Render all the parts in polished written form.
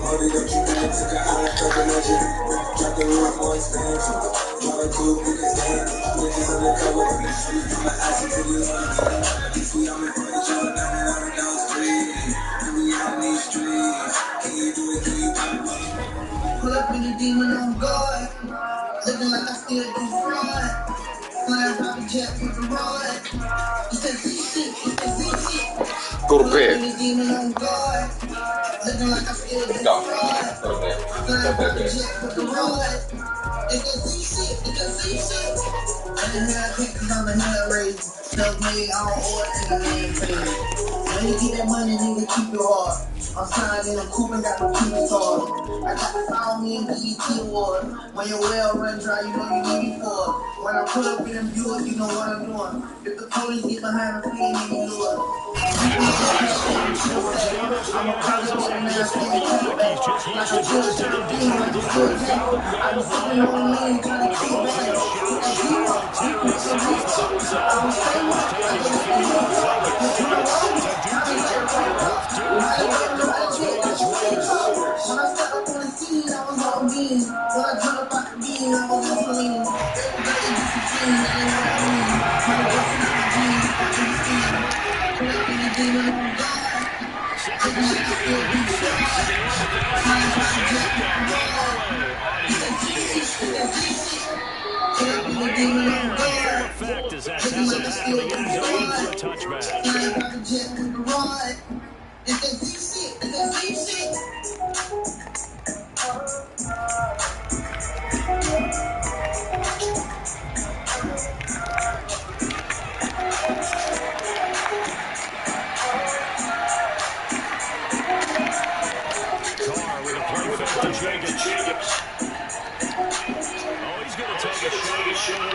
Pull up in the demon on guard, looking like I still do fraud. Flying private jet with the rod. You said shit, you said shit. Go to bed. Demon on guard, looking like I still do fraud. Flying private jet with the rod. They can see shit, they can see shit. And the hair cause I'm a hair raiser. Self-made on order, nigga, man paid. When you get that money, nigga, keep it hard. I'm signed in a coupe and got no keepers hard. I got to follow me and BET Award. When your well run dry, you know you need me for it. When I pull up in them viewers, you know what I'm doing. If the police get behind the plane, they can do it. I'm a college man, I can't keep back. Like a judge to the beam, like a judge. I'm sitting on the lane trying to keep back. I was saying, I was when I stepped up on the scene, I was all mean. When I jumped up out the beam, I was just lean. Everybody discipline, that ain't what I mean. When I bust into the jeans, I can see. Pull up in the demon on God. Looking like I still do shit. Flying by the jet with the rod. Pull up in the demon on God. Looking like I still do fraud. Flying by the jet with the rod. It's that deep shit, it's that deep shit. Carr with a play fake to Jacobs. Oh, he's going to take a shot.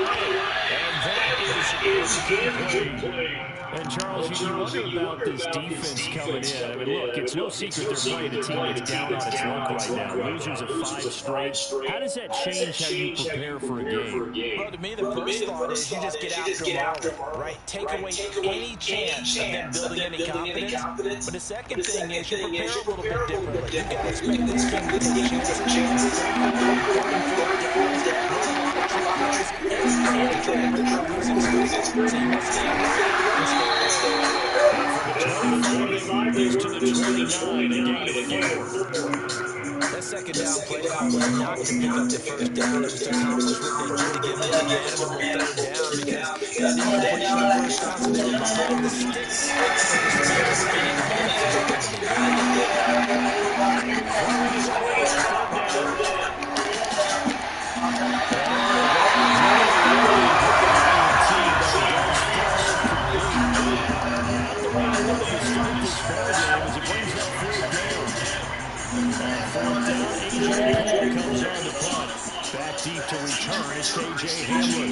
And that is incomplete. And Charles, you wonder about this defense coming in. I mean, look, it's no secret they're playing a team that's down on its luck right now. Losers of 5 straight. How does that change how you prepare for a game? Well, to me, the first thought is you just get after them all, right? Take away any chance of them building any confidence. But the second thing is you prepare a little bit differently. You got to expect this team to take chances. To the 29, a gain of 4. That second down play was not to pick up the first down. It was to accomplish what they did to get them to the animal third down because that incompletion of first down was behind the sticks. Back deep to return is KJ Hamler.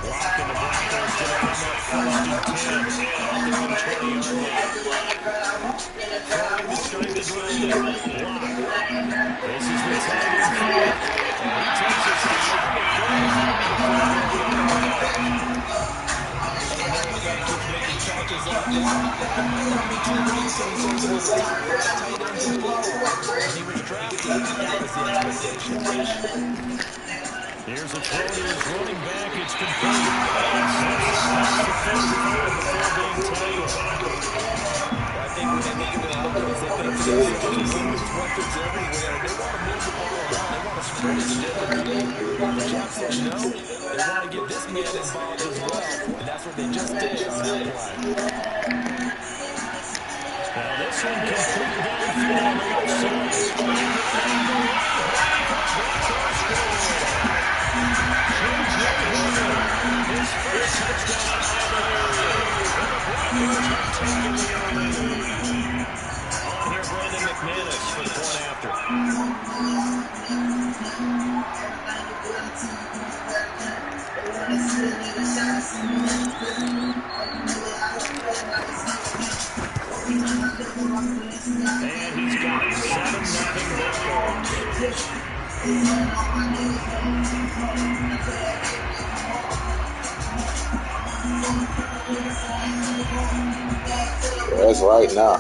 Blocking the Broncos going to come up first and 10 at their own 20-yard line. This is the tight end field. He takes it to Here's a throw to his running back. It's complete. I think when they make it with Alvarez, they think there's weapons everywhere. They want to move the ball around. They want to spread it differently. The Jacksons know they want to get this man involved as well. And that's what they just did on that play. Now this one complete downfield on the left side. His first touchdown on here, Brandon McManus for the point after. And he's got 7-0 Bulldogs. That's right now.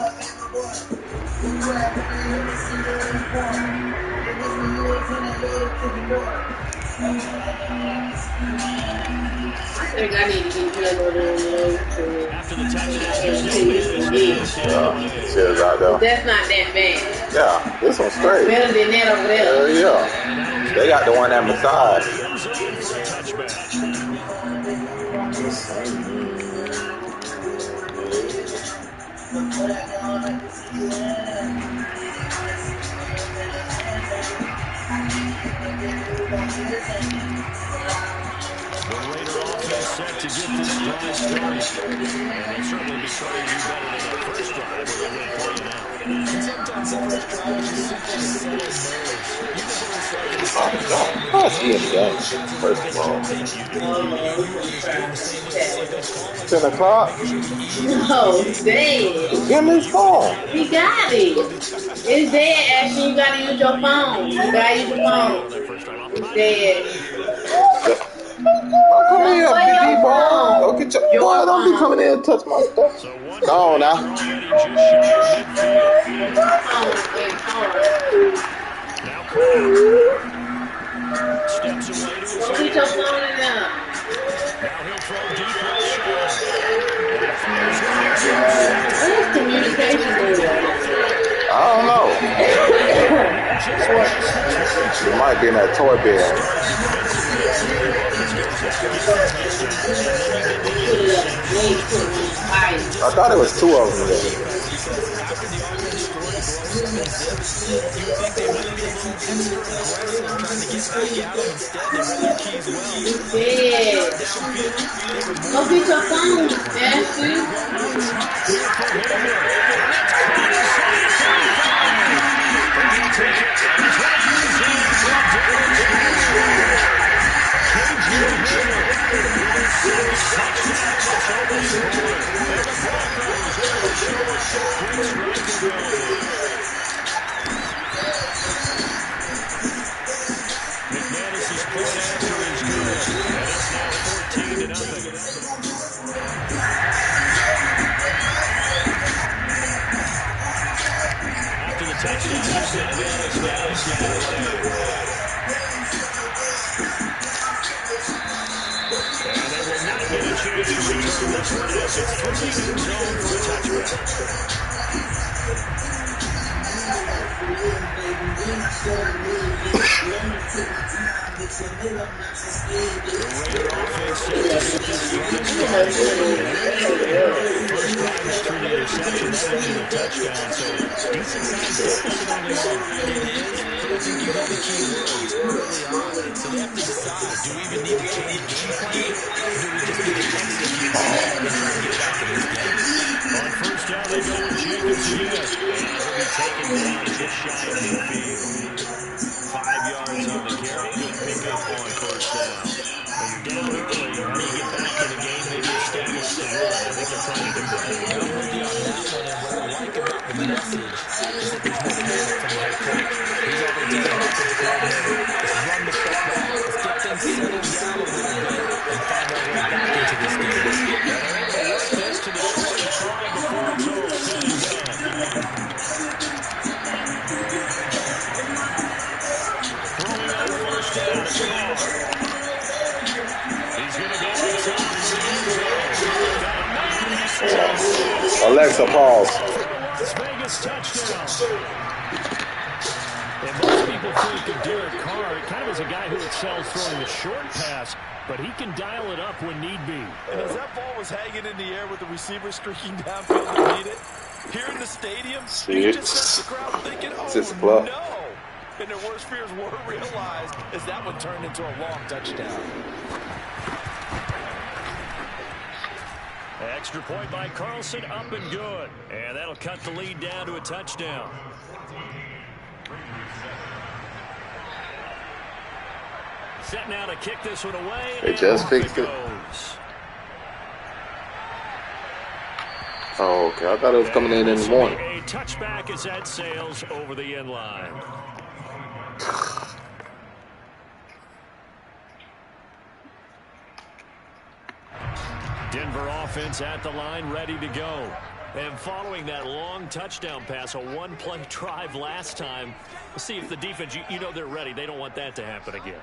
I think I need to get After the touchdown, Cheers out there. that's not that bad. Yeah, this one's straight. Better than that over there. Yeah. They got the one that massage. The Raider offense set to get this drive started. And they'll certainly be trying to do better than that first drive where they went 3 and out. And sometimes the first drive is just simply to settle nerves. You know what it's like in the How is he in the game? First of all. 10 o'clock? No, it's dead. Give me his phone. He got it. It's dead, Ashton. You gotta use your phone. You gotta use your phone. It's dead. Come here, BB ball. Go get your boy. Don't be coming in and touch my stuff. Go on now. Now steps away to his Go get your phone in there. Now he'll throw deep left What is communication doing? I don't know. It might be in that toy bed. I thought it was 2 of them there. Yeah. Go get your phone, Ashton. McManus's point after is good, and it's now 14-0. After the touchdown, McManus now is going to play. And they will not get a chance to return this one as it's 3 zone for a touchback. Alexa, pause. Las Vegas touchdown. And most people think of Derek Carr kind of as a guy who excels throwing the short pass, but he can dial it up when need be. And as that ball was hanging in the air with the receiver streaking downfield to meet it, here in the stadium, you just sense the crowd thinking, oh, no. And their worst fears were realized as that one turned into a long touchdown. Extra point by Carlson, up and good. And that'll cut the lead down to a touchdown. Set now to kick this one away. They just fixed it. Oh, okay. I thought it was coming in the morning. A touchback as that sails over the end line. Denver offense at the line, ready to go. And following that long touchdown pass, a one-play drive last time, let's see if the defense, you know they're ready. They don't want that to happen again.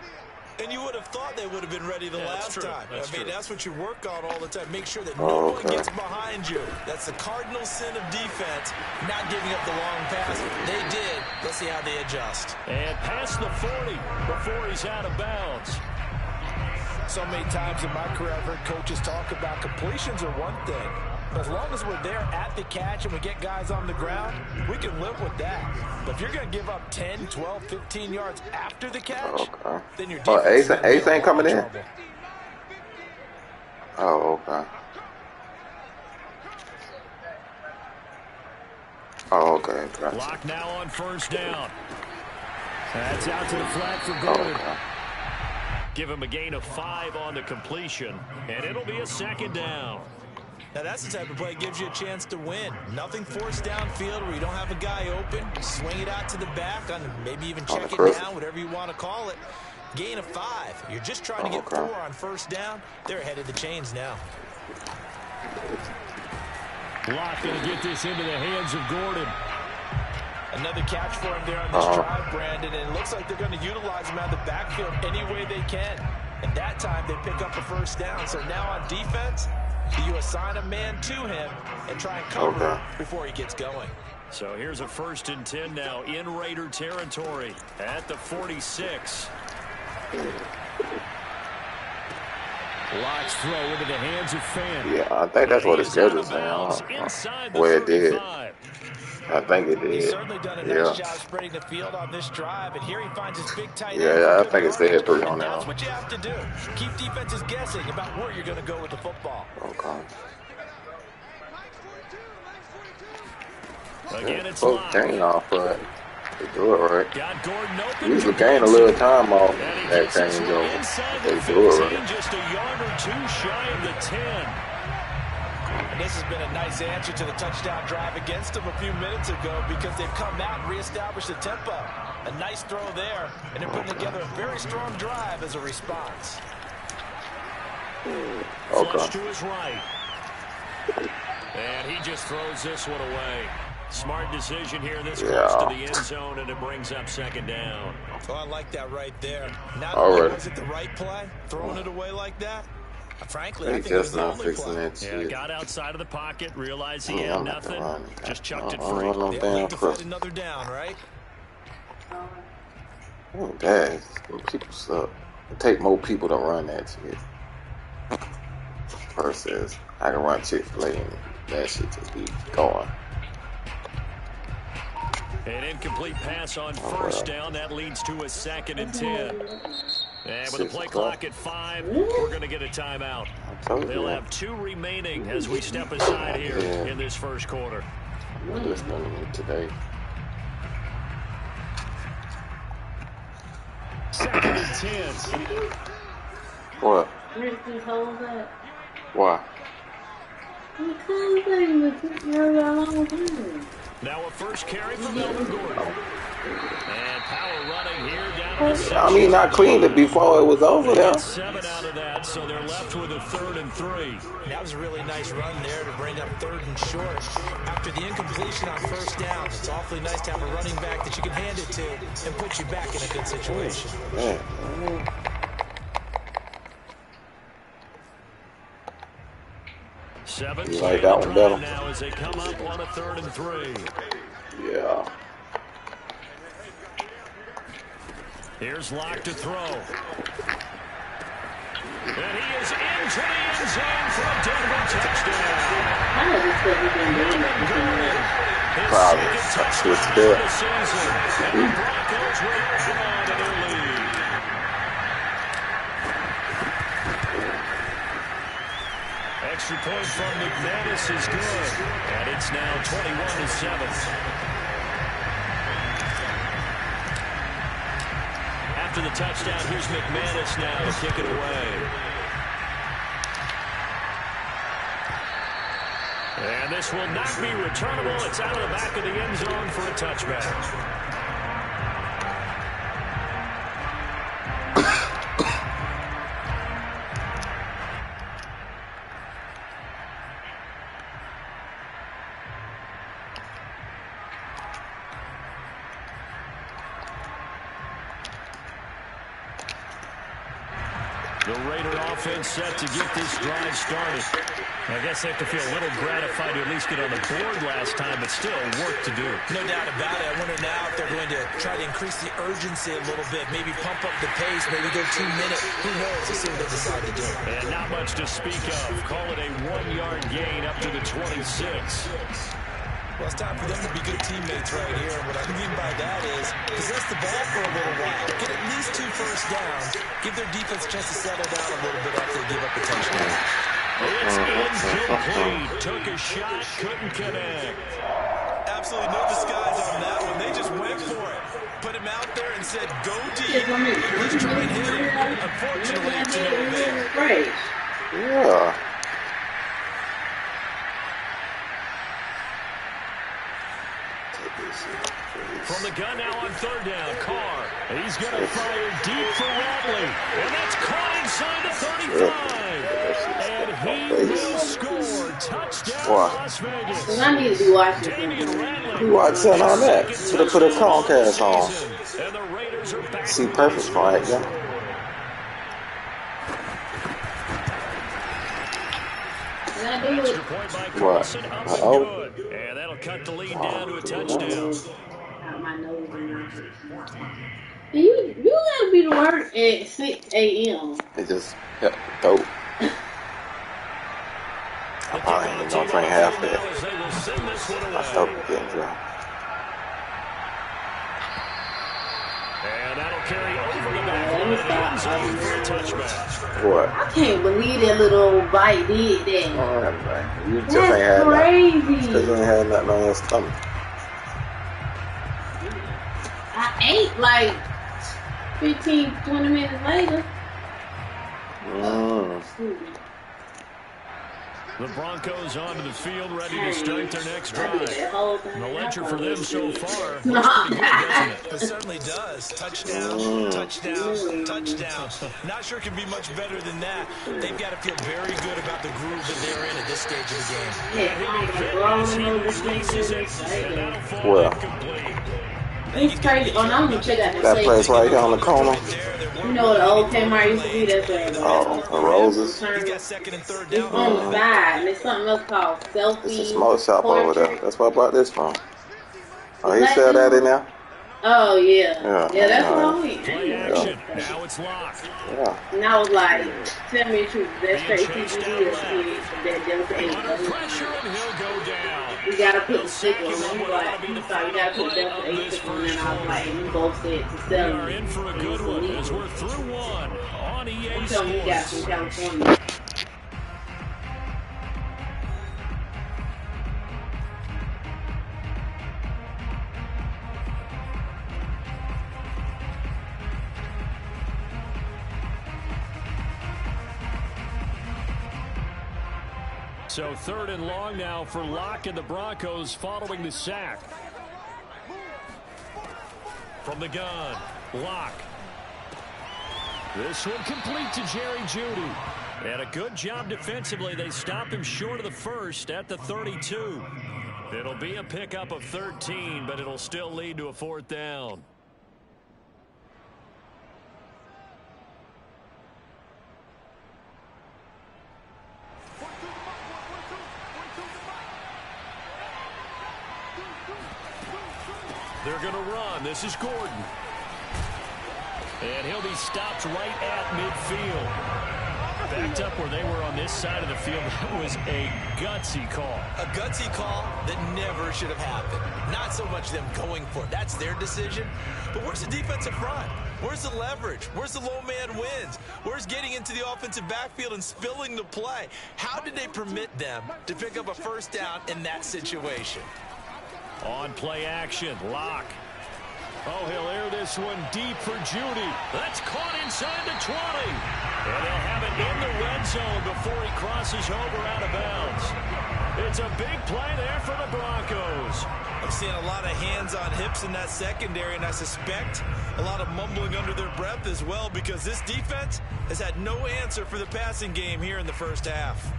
And you would have thought they would have been ready the last time. That's what you work on all the time. Make sure that no one gets behind you. That's the cardinal sin of defense, not giving up the long pass. They did. Let's see how they adjust. And past the 40 before he's out of bounds. So many times in my career, I've heard coaches talk about completions are one thing. But as long as we're there at the catch and we get guys on the ground, we can live with that. But if you're going to give up 10, 12, 15 yards after the catch, then your defense Ace ain't coming in? Oh, okay. Oh, okay. Gotcha. Lock now on first down. That's out to the flat for Gordon. Okay. Give him a gain of 5 on the completion, and it'll be a second down. Now, that's the type of play that gives you a chance to win. Nothing forced downfield where you don't have a guy open. Swing it out to the back, on maybe even check it down, whatever you want to call it. Gain of 5. You're just trying to get 4 on first down. They're ahead of the chains now. Locke going to get this into the hands of Gordon. Another catch for him there on this drive, Brandon, and it looks like they're going to utilize him out of the backfield any way they can. And that time, they pick up a first down. So now on defense, you assign a man to him and try and cover before he gets going. So here's a 1st and 10 now in Raider territory at the 46. Locke's throw into the hands of Fant. Yeah, I think that's what the schedule's saying. Where it did. I think it did. He's certainly done a nice job spreading the field on this drive, and here he finds his big tight end. Yeah, I think it's there 3 on now. That's what you have to do. Keep defenses guessing about where you're going to go with the football. Okay. Again, it's Locke. Gain off, but they do it right. Got Gordon open. Usually gain a little time off that change over. They do it right. Just a yard or 2 shy of the 10. And this has been a nice answer to the touchdown drive against them a few minutes ago because they've come out and reestablished the tempo. A nice throw there, and they're putting together a very strong drive as a response. Flush to his right. And he just throws this one away. Smart decision here. This close to the end zone, and it brings up 2nd down. Oh, I like that right there. Not only was it the right play, throwing it away like that, frankly, I think it was the only play. Yeah, got outside of the pocket, realized he had nothing, just chucked it free. They'll need to find another down, right? Oh, dang. People suck. It take more people to run that shit. Versus, I can run Chick-fil-A and that shit just be going. An incomplete pass on first down. That leads to a 2nd and 10. And with the play clock at 5, we're going to get a timeout. They'll have 2 remaining as we step aside here in this first quarter. You're listening to me today. 2nd and 10. What? Why? Now a first carry from Melvin Gordon. And power running here down to I mean, I cleaned it before it was over there. 7 out of that, so they're left with a 3rd and 3. That was a really nice run there to bring up 3rd and short. After the incompletion on first down, it's awfully nice to have a running back that you can hand it to and put you back in a good situation. Man. 7 You like that one better? now as they come up on a 3rd and 3. Yeah. Here's Locke to throw. And he is into the end zone for a Denver touchdown. Probably. Switch there. And the Broncos will hang on to their lead. Extra point from McManus is good. And it's now 21-7. After the touchdown, here's McManus now to kick it away. And this will not be returnable. It's out of the back of the end zone for a touchback. The Raider offense set to get this drive started. I guess they have to feel a little gratified to at least get on the board last time, but still work to do. No doubt about it. I wonder now if they're going to try to increase the urgency a little bit, maybe pump up the pace, maybe go 2 minutes. Who knows? Let's see what they decide to do. And not much to speak of. Call it a 1-yard gain up to the 26. Well, it's time for them to be good teammates right here. And what I mean by that is possess the ball for a little while. Get at least 2 first downs. Give their defense a chance to settle down a little bit after they give up a touchdown. It's incomplete. Took a shot, couldn't connect. Absolutely no disguise on that one. They just went for it. Put him out there and said, go deep. Let's try and hit him. Unfortunately, it's no avail. Yeah. From the gun now on 3rd down, Carr. He's going to fire deep for Radley. And that's caught inside the 35. And he will score. Touchdown, Las Vegas. I need to be watching. You watching on that? Should have put a Comcast on. And the Raiders are back. See, perfect right now. Extra point by Carlson. Up and good. And that'll cut the lead down to a touchdown. You gotta be to work at 6 a.m. It just dope. I probably ain't gonna train half that. I stopped getting dry. And that'll carry over the back line and ends zone for a touchback. What? I can't believe that little bite did that. Alright, man. You just That's ain't had crazy. Because you ain't had nothing on your stomach. I ate like 15, 20 minutes later. The Broncos onto the field, ready to start their next drive. And the ledger for them so far looks pretty good, doesn't it? It certainly does. Touchdown, touchdown, touchdown. Not sure it can be much better than that. They've got to feel very good about the groove that they're in at this stage of the game. Well, it's crazy. Oh, I'm gonna check out the that place right here on the corner. You know what the old Kmart used to be? That's where the Roses. He's got 2nd and 3rd it's down. on the side. And there's something else called Selfie. It's a smoke shop over there. That's where I bought this from. Oh, he Black sell that dude? in there? Oh, yeah. Yeah. Yeah, that's what I went. Play action. Now it's locked. Yeah. And I was like, tell me the truth. That's straight CBD or shit. That Delta 8. Under pressure, and he'll go down. We gotta put the sticker on it. He like, he thought we gotta put Delta 8 sticker on it. And I was like, we both said to We sell are in for a good one as we're through one on EA Tell me you got Sports. from California. So 3rd and long now for Locke and the Broncos following the sack. From the gun, Locke. This one complete to Jerry Jeudy. And a good job defensively. They stop him short of the first at the 32. It'll be a pickup of 13, but it'll still lead to a 4th down. They're going to run. This is Gordon. And he'll be stopped right at midfield. Backed up where they were on this side of the field. That was a gutsy call. A gutsy call that never should have happened. Not so much them going for it. That's their decision. But where's the defensive front? Where's the leverage? Where's the low man wins? Where's getting into the offensive backfield and spilling the play? How did they permit them to pick up a 1st down in that situation? On play action, Locke. Oh, he'll air this one deep for Jeudy. That's caught inside the 20. And they'll have it in the red zone before he crosses over out of bounds. It's a big play there for the Broncos. I'm seeing a lot of hands on hips in that secondary, and I suspect a lot of mumbling under their breath as well, because this defense has had no answer for the passing game here in the first half.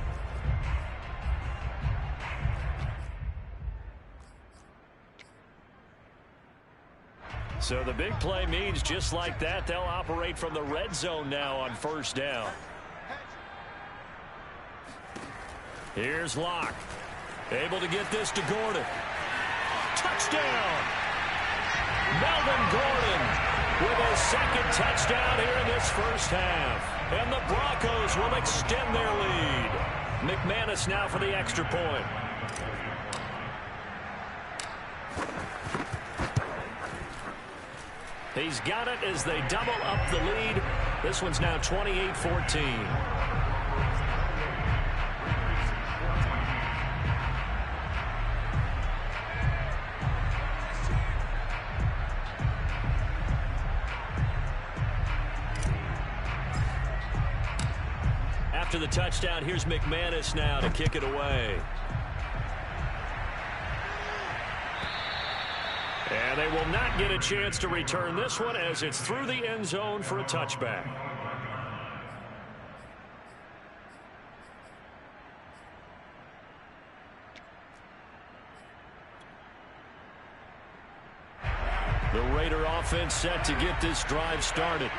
So the big play means just like that, they'll operate from the red zone now on first down. Here's Locke. Able to get this to Gordon. Touchdown! Melvin Gordon with his second touchdown here in this first half. And the Broncos will extend their lead. McManus now for the extra point. He's got it as they double up the lead. This one's now 28-14. After the touchdown, here's McManus now to kick it away. And they will not get a chance to return this one as it's through the end zone for a touchback. The Raider offense set to get this drive started.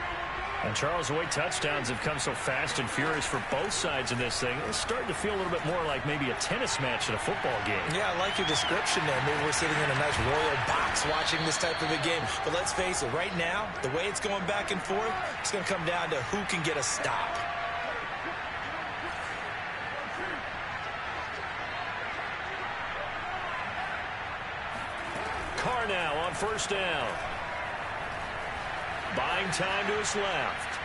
And Charles, the way touchdowns have come so fast and furious for both sides in this thing, it's starting to feel a little bit more like maybe a tennis match in a football game. Yeah, I like your description there. Maybe we're sitting in a nice royal box watching this type of a game. But let's face it, right now, the way it's going back and forth, it's going to come down to who can get a stop. Carr now on first down. Buying time to his left.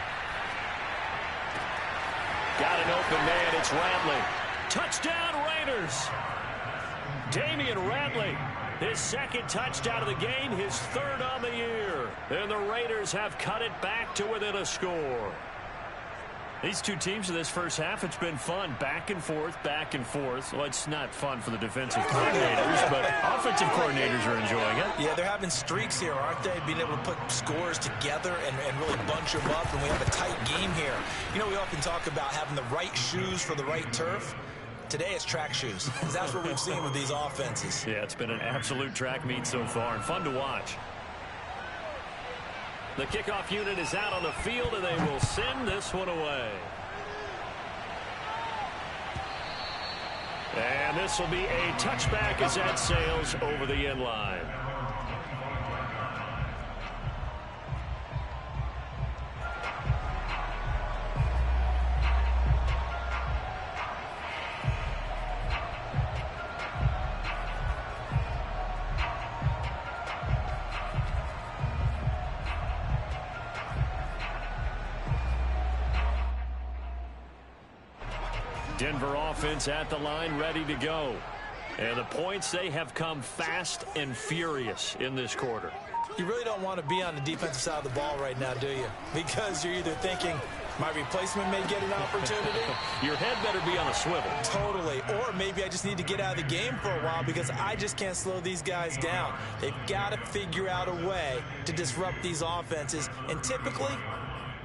Got an open man. It's Ratley. Touchdown, Raiders. Damian Ratley, his second touchdown of the game, his third on the year. And the Raiders have cut it back to within a score. These two teams in this first half, it's been fun. Back and forth, back and forth. Well, it's not fun for the defensive coordinators, but offensive coordinators are enjoying it. Yeah, they're having streaks here, aren't they? Being able to put scores together and really bunch them up, and we have a tight game here. You know, we often talk about having the right shoes for the right turf. Today it's track shoes. That's what we've seen with these offenses. Yeah, it's been an absolute track meet so far and fun to watch. The kickoff unit is out on the field, and they will send this one away. And this will be a touchback as that sails over the end line. Denver offense at the line, ready to go. And the points, they have come fast and furious in this quarter. You really don't want to be on the defensive side of the ball right now, do you? Because you're either thinking, my replacement may get an opportunity. Your head better be on a swivel. Totally. Or maybe I just need to get out of the game for a while because I just can't slow these guys down. They've got to figure out a way to disrupt these offenses. And typically,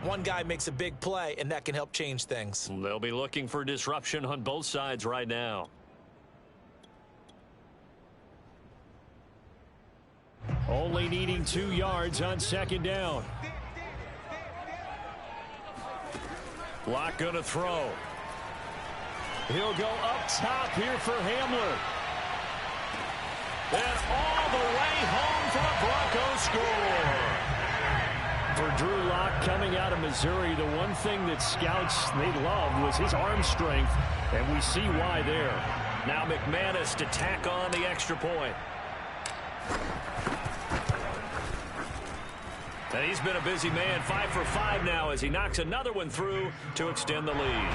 one guy makes a big play, and that can help change things. They'll be looking for disruption on both sides right now. Only needing 2 yards on second down. Locke going to throw. He'll go up top here for Hamler. And all the way home for a Broncos score. For Drew Locke coming out of Missouri, the one thing that scouts they loved was his arm strength, and we see why there. Now McManus to tack on the extra point. And he's been a busy man, 5 for 5 now as he knocks another one through to extend the lead.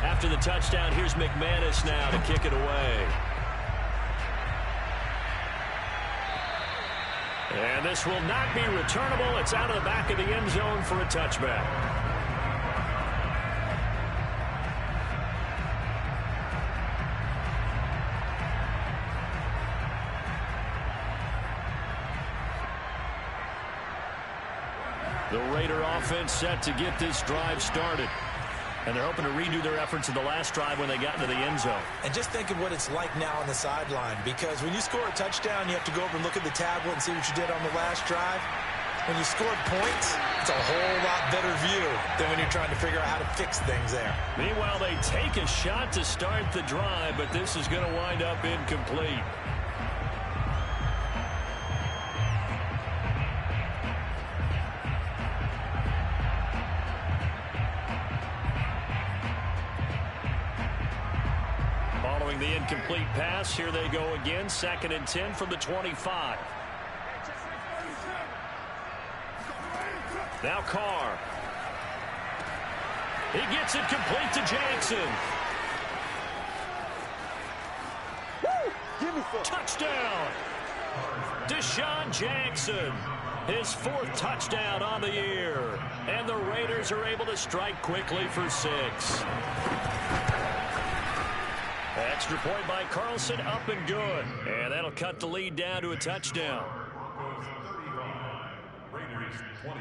After the touchdown, here's McManus now to kick it away. And this will not be returnable. It's out of the back of the end zone for a touchback. The Raider offense set to get this drive started. And they're hoping to redo their efforts in the last drive when they got into the end zone. And just think of what it's like now on the sideline, because when you score a touchdown, you have to go over and look at the tablet and see what you did on the last drive. When you scored points, it's a whole lot better view than when you're trying to figure out how to fix things there. Meanwhile, they take a shot to start the drive, but this is going to wind up incomplete. Following the incomplete pass, here they go again, 2nd and 10 from the 25. Now Carr. He gets it complete to Jackson. Touchdown! Deshaun Jackson. His 4th touchdown on the year. And the Raiders are able to strike quickly for 6. Extra point by Carlson, up and good. And that'll cut the lead down to a touchdown. Raiders 28.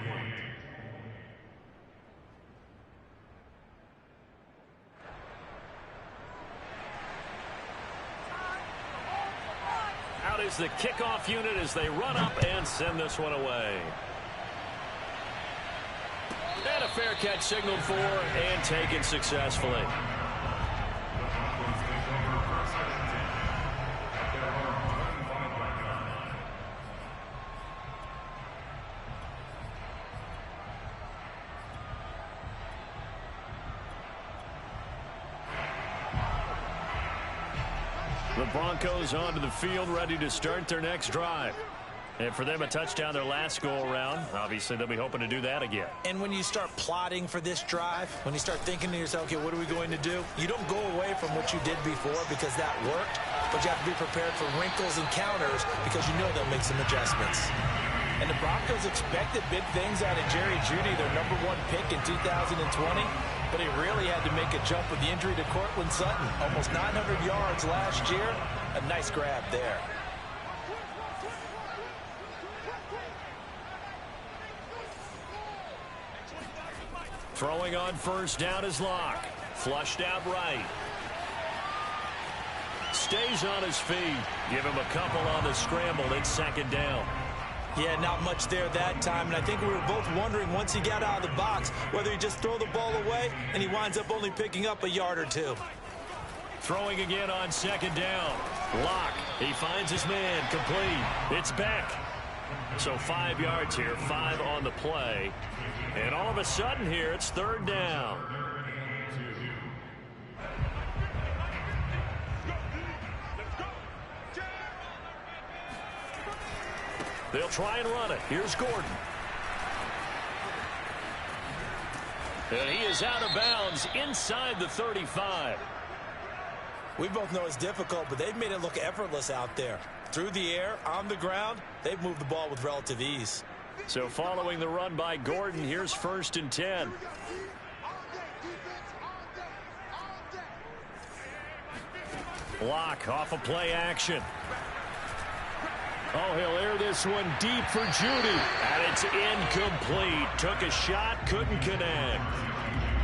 Out is the kickoff unit as they run up and send this one away. And a fair catch signaled for and taken successfully. The Broncos onto the field, ready to start their next drive. And for them, a touchdown their last go-around. Obviously, they'll be hoping to do that again. And when you start plotting for this drive, when you start thinking to yourself, okay, what are we going to do? You don't go away from what you did before because that worked, but you have to be prepared for wrinkles and counters because you know they'll make some adjustments. And the Broncos expected big things out of Jerry Jeudy, their #1 pick in 2020. But he really had to make a jump with the injury to Cortland Sutton. Almost 900 yards last year. A nice grab there. Throwing on first down is Locke. Flushed out right. Stays on his feet. Give him a couple on the scramble. It's 2nd down. Yeah, not much there that time, and I think we were both wondering once he got out of the box whether he just throw the ball away, and he winds up only picking up a yard or 2. Throwing again on 2nd down. Locke, he finds his man, complete. It's Beck. So 5 yards here, 5 on the play. And all of a sudden here, it's 3rd down. They'll try and run it. Here's Gordon. And he is out of bounds inside the 35. We both know it's difficult, but they've made it look effortless out there. Through the air, on the ground, they've moved the ball with relative ease. So following the run by Gordon, here's 1st and 10. Locke off a play action. Oh, he'll air this one deep for Jeudy. And it's incomplete. Took a shot, couldn't connect.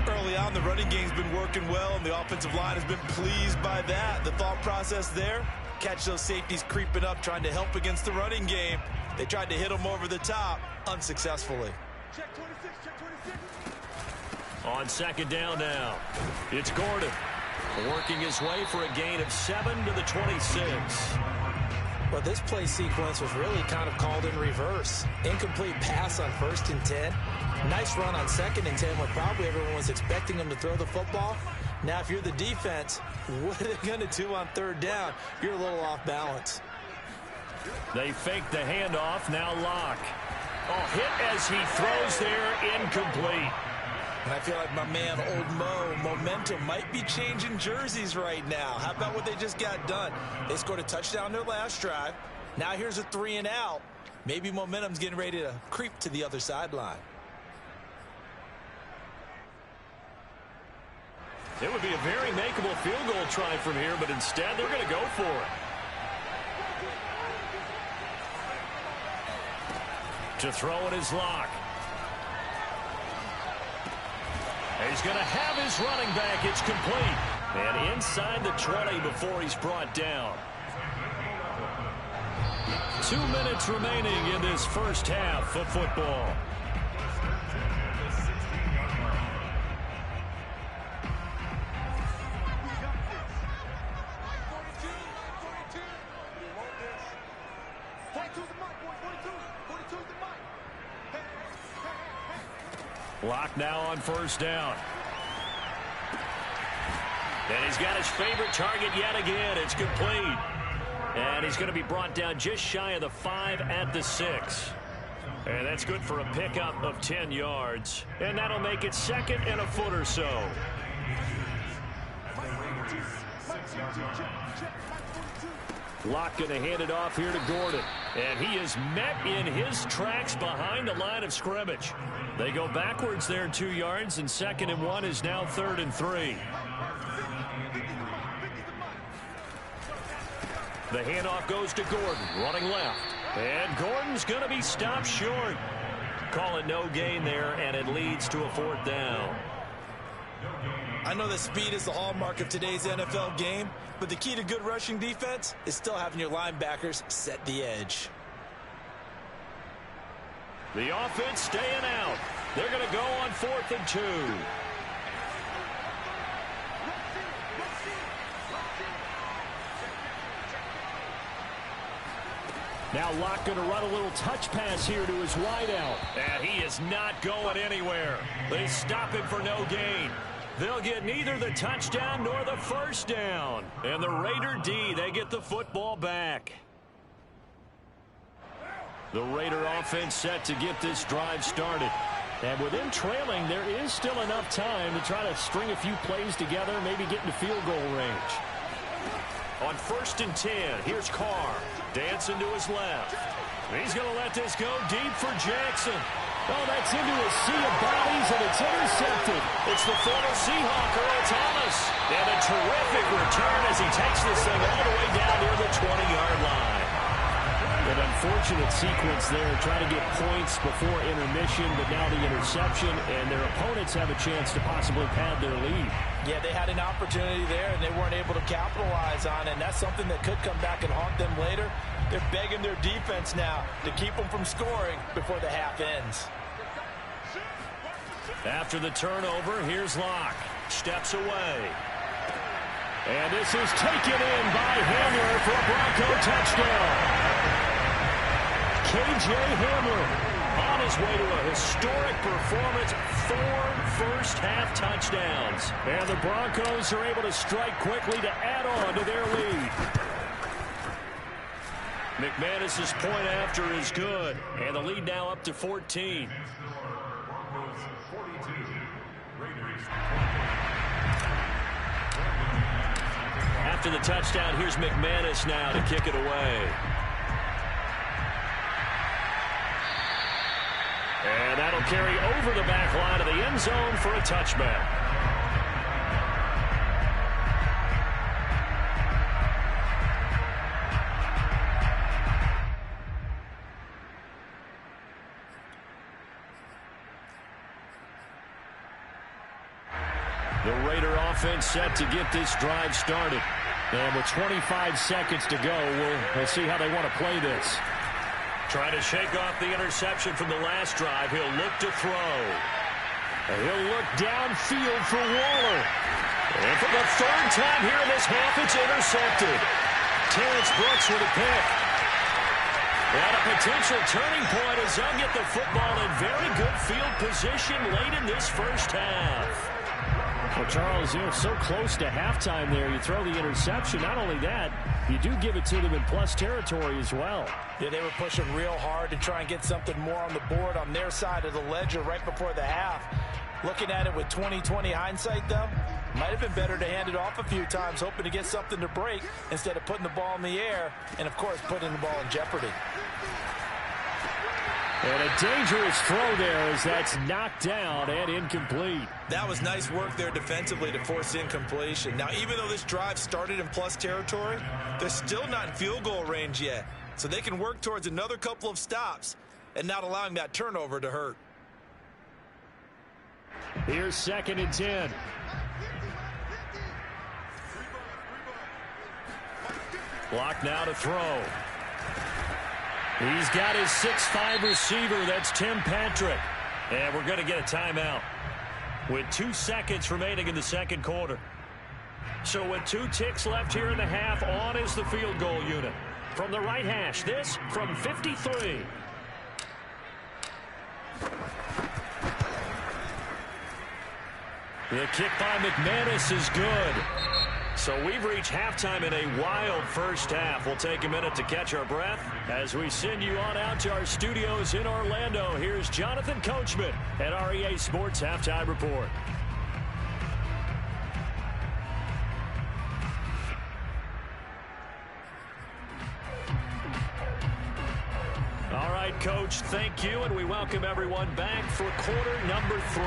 Early on, the running game's been working well, and the offensive line has been pleased by that. The thought process there, catch those safeties creeping up, trying to help against the running game. They tried to hit them over the top, unsuccessfully. Check 26, check 26. On 2nd down now, it's Gordon. Working his way for a gain of 7 to the 26. Well, this play sequence was really kind of called in reverse. Incomplete pass on 1st and 10. Nice run on 2nd and 10 when probably everyone was expecting him to throw the football. Now, if you're the defense, what are they going to do on 3rd down? You're a little off balance. They fake the handoff. Now Locke. Oh, hit as he throws there, incomplete. And I feel like my man, Old Mo, momentum might be changing jerseys right now. How about what they just got done? They scored a touchdown their last drive. Now here's a 3 and out. Maybe momentum's getting ready to creep to the other sideline. It would be a very makeable field goal try from here, but instead they're going to go for it. To throw it is Locke. He's going to have his running back. It's complete. And inside the 20 before he's brought down. 2 minutes remaining in this first half of football. Lock now on first down. And he's got his favorite target yet again. It's complete. And he's going to be brought down just shy of the 5 at the 6. And that's good for a pickup of 10 yards. And that'll make it 2nd and a foot or so. Locke going to hand it off here to Gordon. And he is met in his tracks behind the line of scrimmage. They go backwards there 2 yards, and 2nd and 1 is now 3rd and 3. The handoff goes to Gordon, running left. And Gordon's going to be stopped short. Call it no gain there, and it leads to a 4th down. I know that speed is the hallmark of today's NFL game, but the key to good rushing defense is still having your linebackers set the edge. The offense staying out. They're going to go on 4th and 2. Now Locke going to run a little touch pass here to his wideout. And he is not going anywhere. They stop him for no gain. They'll get neither the touchdown nor the first down. And the Raider D, they get the football back. The Raider offense set to get this drive started. And with them trailing, there is still enough time to try to string a few plays together, maybe get into field goal range. On 1st and 10, here's Carr. Dancing to his left. He's going to let this go deep for Jackson. Oh, that's into a sea of bodies, and it's intercepted. It's the former Seahawk, Earl Thomas. And a terrific return as he takes this thing all the way down near the 20-yard line. An unfortunate sequence there, trying to get points before intermission, but now the interception, and their opponents have a chance to possibly pad their lead. Yeah, they had an opportunity there, and they weren't able to capitalize on it, and that's something that could come back and haunt them later. They're begging their defense now to keep them from scoring before the half ends. After the turnover, here's Locke. Steps away. And this is taken in by Hamler for a Bronco touchdown. KJ Hamler on his way to a historic performance, 4 first-half touchdowns. And the Broncos are able to strike quickly to add on to their lead. McManus's point after is good, and the lead now up to 14. After the touchdown, here's McManus now to kick it away. And that'll carry over the back line of the end zone for a touchback. The Raider offense set to get this drive started. And with 25 seconds to go, we'll see how they want to play this. Trying to shake off the interception from the last drive. He'll look to throw. And he'll look downfield for Waller. And for the 3rd time here in this half, it's intercepted. Terrence Brooks with a pick. And a potential turning point as they'll get the football in very good field position late in this first half. Well, Charles, you're so close to halftime there. You throw the interception. Not only that, you do give it to them in plus territory as well. Yeah, they were pushing real hard to try and get something more on the board on their side of the ledger right before the half. Looking at it with 20/20 hindsight, though, might have been better to hand it off a few times, hoping to get something to break instead of putting the ball in the air and, of course, putting the ball in jeopardy. And a dangerous throw there as that's knocked down and incomplete. That was nice work there defensively to force incompletion. Now, even though this drive started in plus territory, they're still not in field goal range yet. So they can work towards another couple of stops and not allowing that turnover to hurt. Here's 2nd and 10. Block now to throw. He's got his 6'5 receiver. That's Tim Patrick. And we're going to get a timeout with 2 seconds remaining in the second quarter. So with 2 ticks left here in the half, on is the field goal unit. From the right hash, this from 53. The kick by McManus is good. So we've reached halftime in a wild first half. We'll take a minute to catch our breath as we send you on out to our studios in Orlando. Here's Jonathan Coachman at REA Sports Halftime Report. All right, Coach, thank you, and we welcome everyone back for quarter number 3.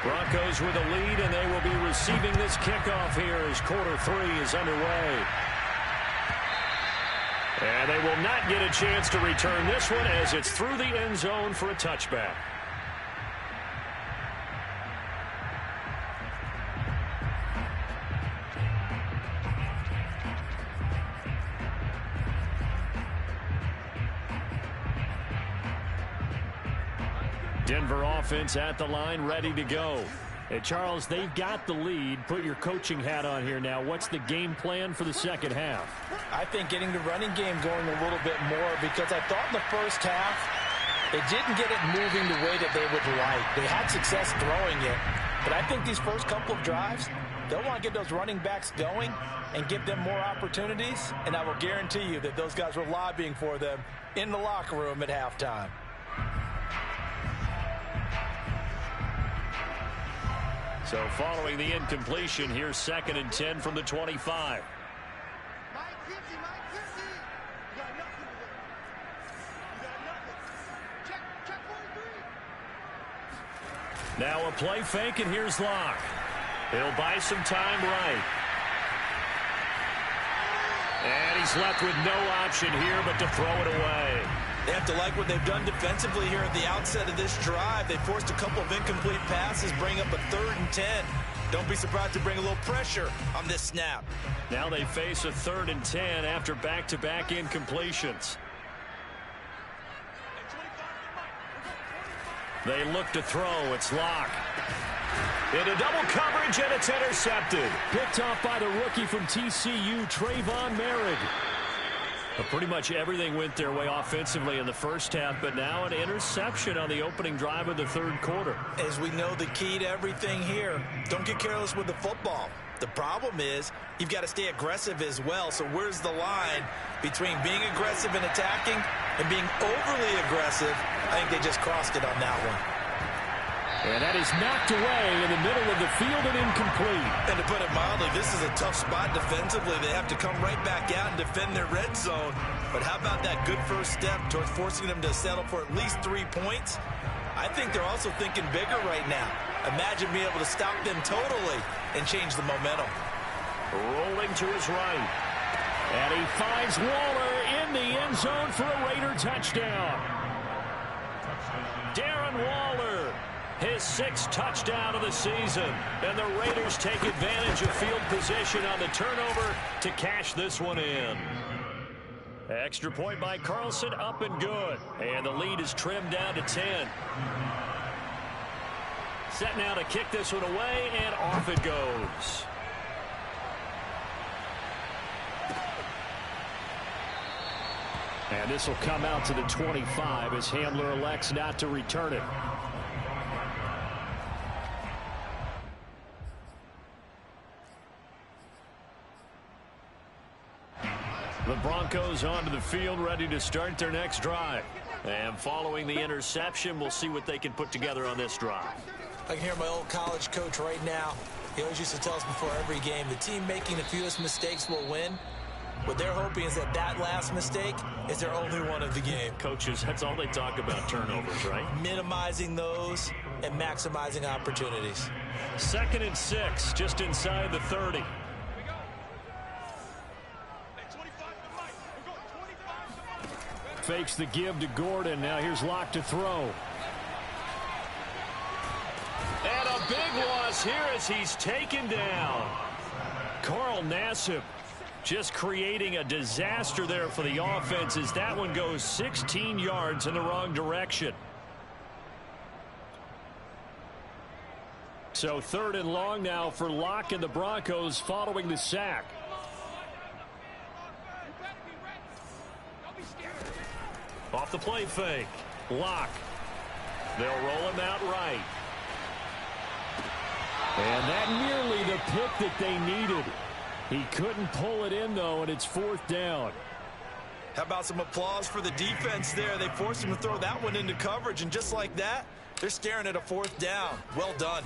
Broncos with a lead, and they will be receiving this kickoff here as quarter 3 is underway. And they will not get a chance to return this one as it's through the end zone for a touchback. Denver offense at the line, ready to go. Hey, Charles, they've got the lead. Put your coaching hat on here now. What's the game plan for the second half? I think getting the running game going a little bit more, because I thought in the first half they didn't get it moving the way that they would like. They had success throwing it, but I think these first couple of drives, they'll want to get those running backs going and give them more opportunities, and I will guarantee you that those guys were lobbying for them in the locker room at halftime. So following the incompletion, here's 2nd and 10 from the 25. Now a play fake, and here's Locke. He'll buy some time right. And he's left with no option here but to throw it away. They have to like what they've done defensively here at the outset of this drive. They forced a couple of incomplete passes, bring up a 3rd and 10. Don't be surprised to bring a little pressure on this snap. Now they face a 3rd and 10 after back-to-back incompletions. They look to throw. It's Locke. Into double coverage, and it's intercepted. Picked off by the rookie from TCU, Trayvon Merritt. But pretty much everything went their way offensively in the first half, but now an interception on the opening drive of the third quarter. As we know, the key to everything here, don't get careless with the football. The problem is you've got to stay aggressive as well. So where's the line between being aggressive and attacking and being overly aggressive? I think they just crossed it on that one. And that is knocked away in the middle of the field and incomplete. And to put it mildly, this is a tough spot defensively. They have to come right back out and defend their red zone. But how about that good first step towards forcing them to settle for at least 3 points? I think they're also thinking bigger right now. Imagine being able to stop them totally and change the momentum. Rolling to his right. And he finds Waller in the end zone for a Raider touchdown. Darren Waller, his 6th touchdown of the season. And the Raiders take advantage of field position on the turnover to cash this one in. Extra point by Carlson, up and good. And the lead is trimmed down to 10. Set now to kick this one away, and off it goes. And this will come out to the 25 as Hamler elects not to return it. The Broncos onto the field, ready to start their next drive. And following the interception, we'll see what they can put together on this drive. I can hear my old college coach right now. He always used to tell us before every game, the team making the fewest mistakes will win. What they're hoping is that that last mistake is their only one of the game. Coaches, that's all they talk about, turnovers, right? Minimizing those and maximizing opportunities. 2nd and 6, just inside the 30. Fakes the give to Gordon. Now here's Locke to throw. And a big loss here as he's taken down. Carl Nassib just creating a disaster there for the offense as that one goes 16 yards in the wrong direction. So 3rd and long now for Locke and the Broncos following the sack. Off the play fake. Locke. They'll roll him out right. And that nearly the pick that they needed. He couldn't pull it in, though, and it's 4th down. How about some applause for the defense there? They forced him to throw that one into coverage, and just like that, they're staring at a 4th down. Well done.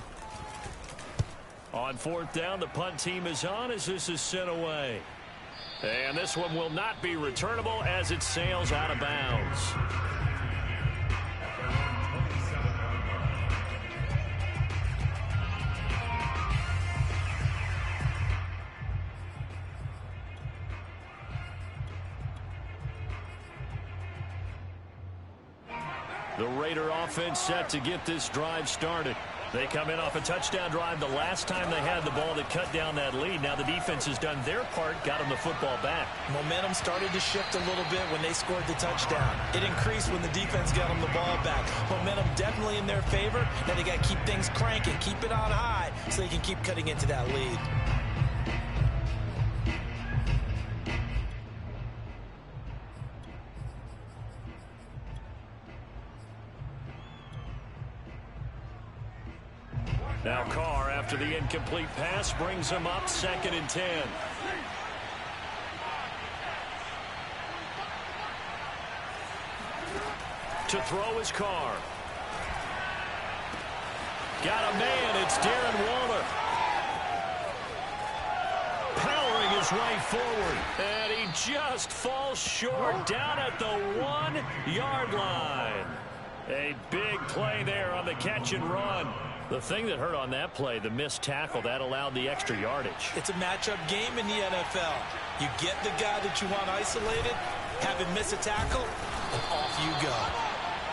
On 4th down, the punt team is on as this is sent away. And this one will not be returnable as it sails out of bounds. The Raider offense set to get this drive started. They come in off a touchdown drive the last time they had the ball that cut down that lead. Now the defense has done their part, got them the football back. Momentum started to shift a little bit when they scored the touchdown. It increased when the defense got them the ball back. Momentum definitely in their favor. Now they got to keep things cranking, keep it on high so they can keep cutting into that lead. Now Carr, after the incomplete pass, brings him up 2nd and 10. To throw is Carr. Got a man, it's Darren Waller. Powering his way forward. And he just falls short down at the 1-yard line. A big play there on the catch and run. The thing that hurt on that play, the missed tackle, that allowed the extra yardage. It's a matchup game in the NFL. You get the guy that you want isolated, have him miss a tackle, and off you go.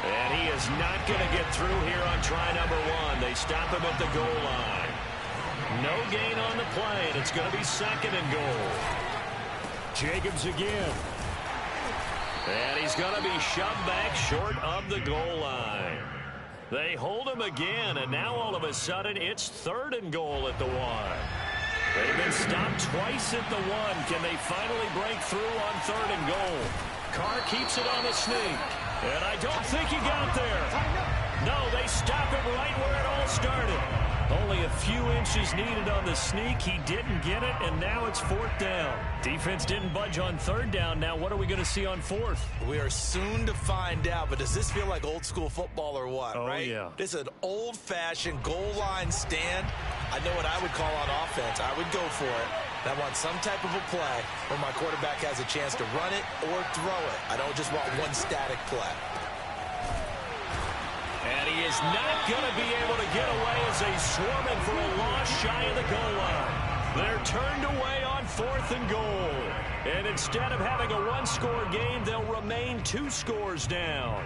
And he is not going to get through here on try number 1. They stop him at the goal line. No gain on the play, and it's going to be 2nd and goal. Jacobs again. And he's going to be shoved back short of the goal line. They hold him again, and now all of a sudden it's 3rd and goal at the 1. They've been stopped twice at the 1. Can they finally break through on 3rd and goal? Carr keeps it on the sneak, and I don't think he got there. No, they stop him right where it all started. Only a few inches needed on the sneak. He didn't get it, and now it's 4th down. Defense didn't budge on 3rd down. Now what are we going to see on 4th? We are soon to find out, but does this feel like old school football or what, right? Yeah. This is an old-fashioned goal line stand. I know what I would call on offense. I would go for it. I want some type of a play where my quarterback has a chance to run it or throw it. I don't just want one static play. And he is not going to be able to get away as they swarm him for a loss shy of the goal line. They're turned away on 4th and goal. And instead of having a 1-score game, they'll remain 2 scores down.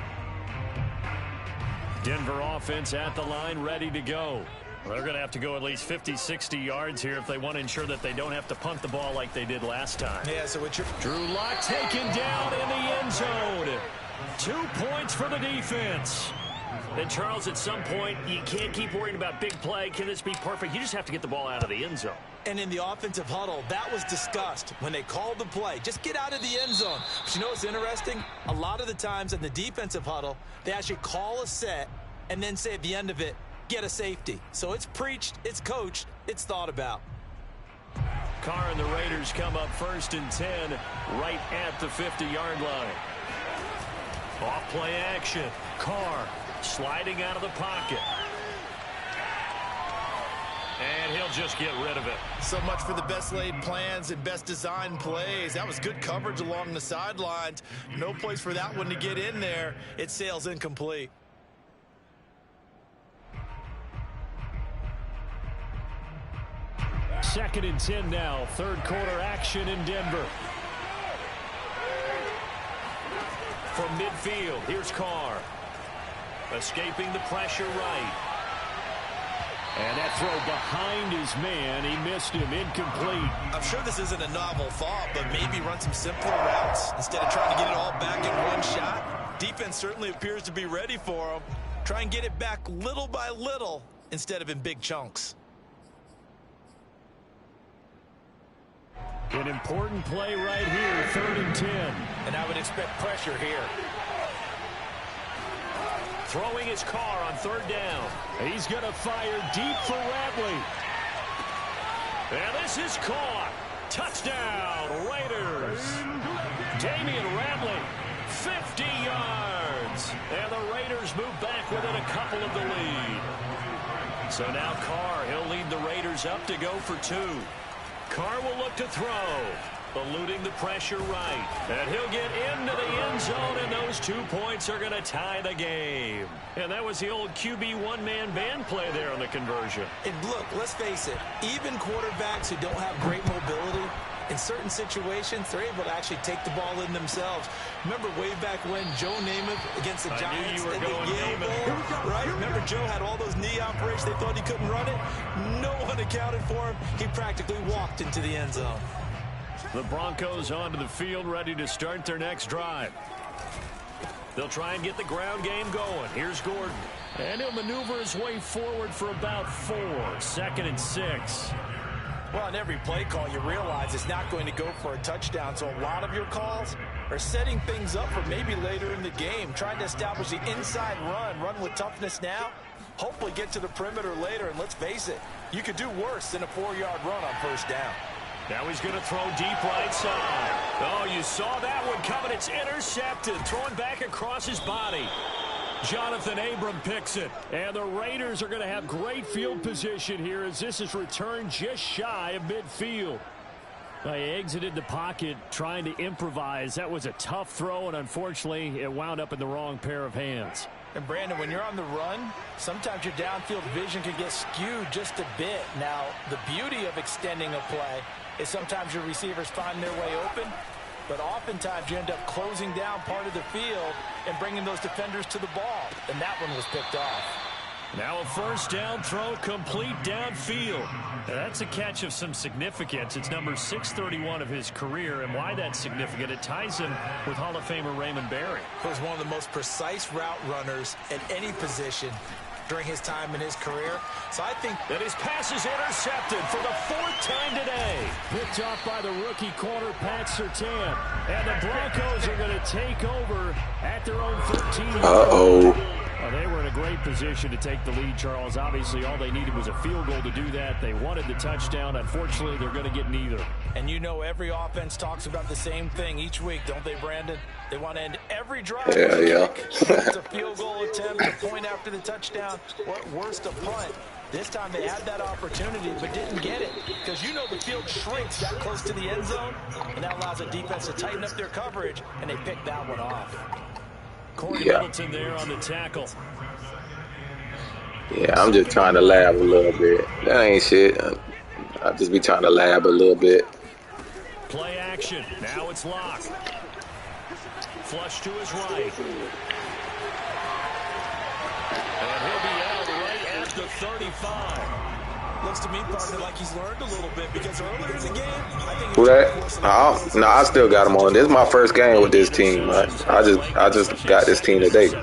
Denver offense at the line, ready to go. They're going to have to go at least 50, 60 yards here if they want to ensure that they don't have to punt the ball like they did last time. Yeah, so it's Drew Lock taken down in the end zone. 2 points for the defense. And, Charles, at some point, you can't keep worrying about big play. Can this be perfect? You just have to get the ball out of the end zone. And in the offensive huddle, that was discussed when they called the play. Just get out of the end zone. But you know what's interesting? A lot of the times in the defensive huddle, they actually call a set and then say at the end of it, get a safety. So it's preached, it's coached, it's thought about. Carr and the Raiders come up 1st and 10 right at the 50-yard line. Off play action. Carr sliding out of the pocket. And he'll just get rid of it. So much for the best laid plans and best designed plays. That was good coverage along the sidelines. No place for that one to get in there. It sails incomplete. Second and 10 now. 3rd quarter action in Denver. From midfield, here's Carr. Escaping the pressure right. And that throw behind his man, he missed him, incomplete. I'm sure this isn't a novel thought, but maybe run some simpler routes instead of trying to get it all back in one shot. Defense certainly appears to be ready for him. Try and get it back little by little instead of in big chunks. An important play right here, 3rd and 10. And I would expect pressure here. Throwing his Carr on 3rd down. He's going to fire deep for Ratley. And this is caught. Touchdown, Raiders. Damian Ratley, 50 yards. And the Raiders move back within a couple of the lead. So now Carr, he'll lead the Raiders up to go for 2. Carr will look to throw. Eluding the pressure right. And he'll get into the end zone, and those 2 points are going to tie the game. And that was the old QB one-man band play there on the conversion. And look, let's face it, even quarterbacks who don't have great mobility, in certain situations, they're able to actually take the ball in themselves. Remember way back when Joe Namath against the Giants in the Yale Bowl, right? Remember Joe had all those knee operations. They thought he couldn't run it. No one accounted for him. He practically walked into the end zone. The Broncos onto the field, ready to start their next drive. They'll try and get the ground game going. Here's Gordon. And he'll maneuver his way forward for about 4. 2nd and 6. Well, on every play call, you realize it's not going to go for a touchdown. So a lot of your calls are setting things up for maybe later in the game, trying to establish the inside run with toughness now, hopefully get to the perimeter later. And let's face it, you could do worse than a 4-yard run on 1st down. Now he's going to throw deep right side. Oh, you saw that one coming. It's intercepted. Throwing back across his body. Jonathan Abram picks it. And the Raiders are going to have great field position here as this is returned just shy of midfield. They exited the pocket trying to improvise. That was a tough throw, and unfortunately, it wound up in the wrong pair of hands. And Brandon, when you're on the run, sometimes your downfield vision can get skewed just a bit. Now, the beauty of extending a play is sometimes your receivers find their way open, but oftentimes you end up closing down part of the field and bringing those defenders to the ball, and that one was picked off. Now a 1st down throw complete downfield. Now that's a catch of some significance. It's number 631 of his career, and why that's significant, it ties him with Hall of Famer Raymond Berry. He was one of the most precise route runners at any position during his time in his career. So I think that his pass is intercepted for the 4th time today. Picked off by the rookie corner, Pat Surtain. And the Broncos are going to take over at their own 13. Well, they were in a great position to take the lead, Charles. Obviously, all they needed was a field goal to do that. They wanted the touchdown. Unfortunately, they're going to get neither. And you know every offense talks about the same thing each week, don't they, Brandon? They want to end every drive. Yeah. It's a field goal attempt, a point after the touchdown, or at worst, a punt. This time they had that opportunity but didn't get it because you know the field shrinks that close to the end zone, and that allows the defense to tighten up their coverage, and they picked that one off. Corey Middleton there on the tackle. Yeah, I'm just trying to lab a little bit. That ain't shit. I'll just be trying to lab a little bit. Play action. Now it's locked. Flush to his right. And he'll be out right at the 35. Looks to me, partner, like he's learned a little bit because earlier in the game, I think Who that? No, I still got him on. This is my first game with this team, man. I just got this team today. They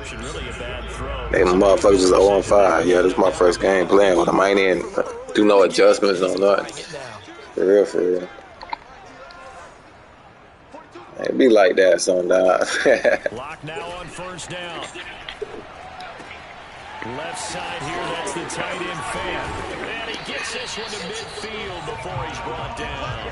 motherfuckers is 0-5. Yeah, this is my first game playing with them. I ain't even do no adjustments on nothing. For real, for real. It be like that sometimes. Lock now on 1st down. Left side here, that's the tight end fan. And he gets this one to midfield before he's brought down.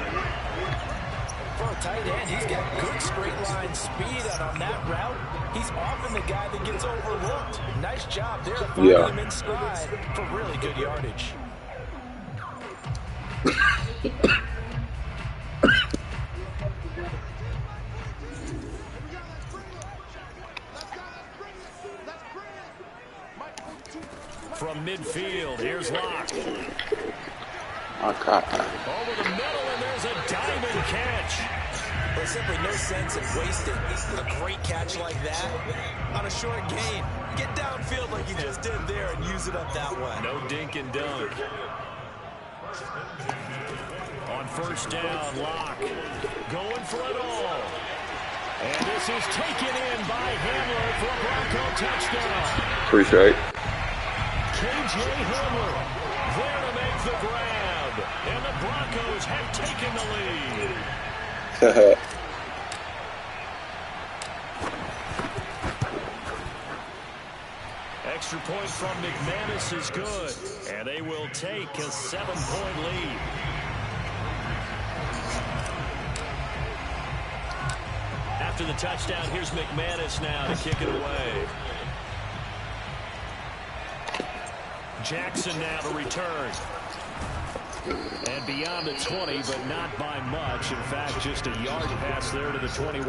For a tight end, he's got good straight line speed, and on that route, he's often the guy that gets overlooked. Nice job there, finding him in stride for really good yardage. From midfield, here's Locke. Okay. Over the middle, and there's a diamond catch. There's simply no sense in wasting a great catch like that on a short gain. Get downfield like you just did there and use it up that way. No dink and dunk. On first down, Locke going for it all. And this is taken in by Hamler for a Bronco touchdown. Appreciate. KJ Hamler there to make the grab. And the Broncos have taken the lead. Extra point from McManus is good. And they will take a 7-point lead. After the touchdown, here's McManus now to kick it away. Jackson now to return. And beyond the 20, but not by much. In fact, just a yard pass there to the 21.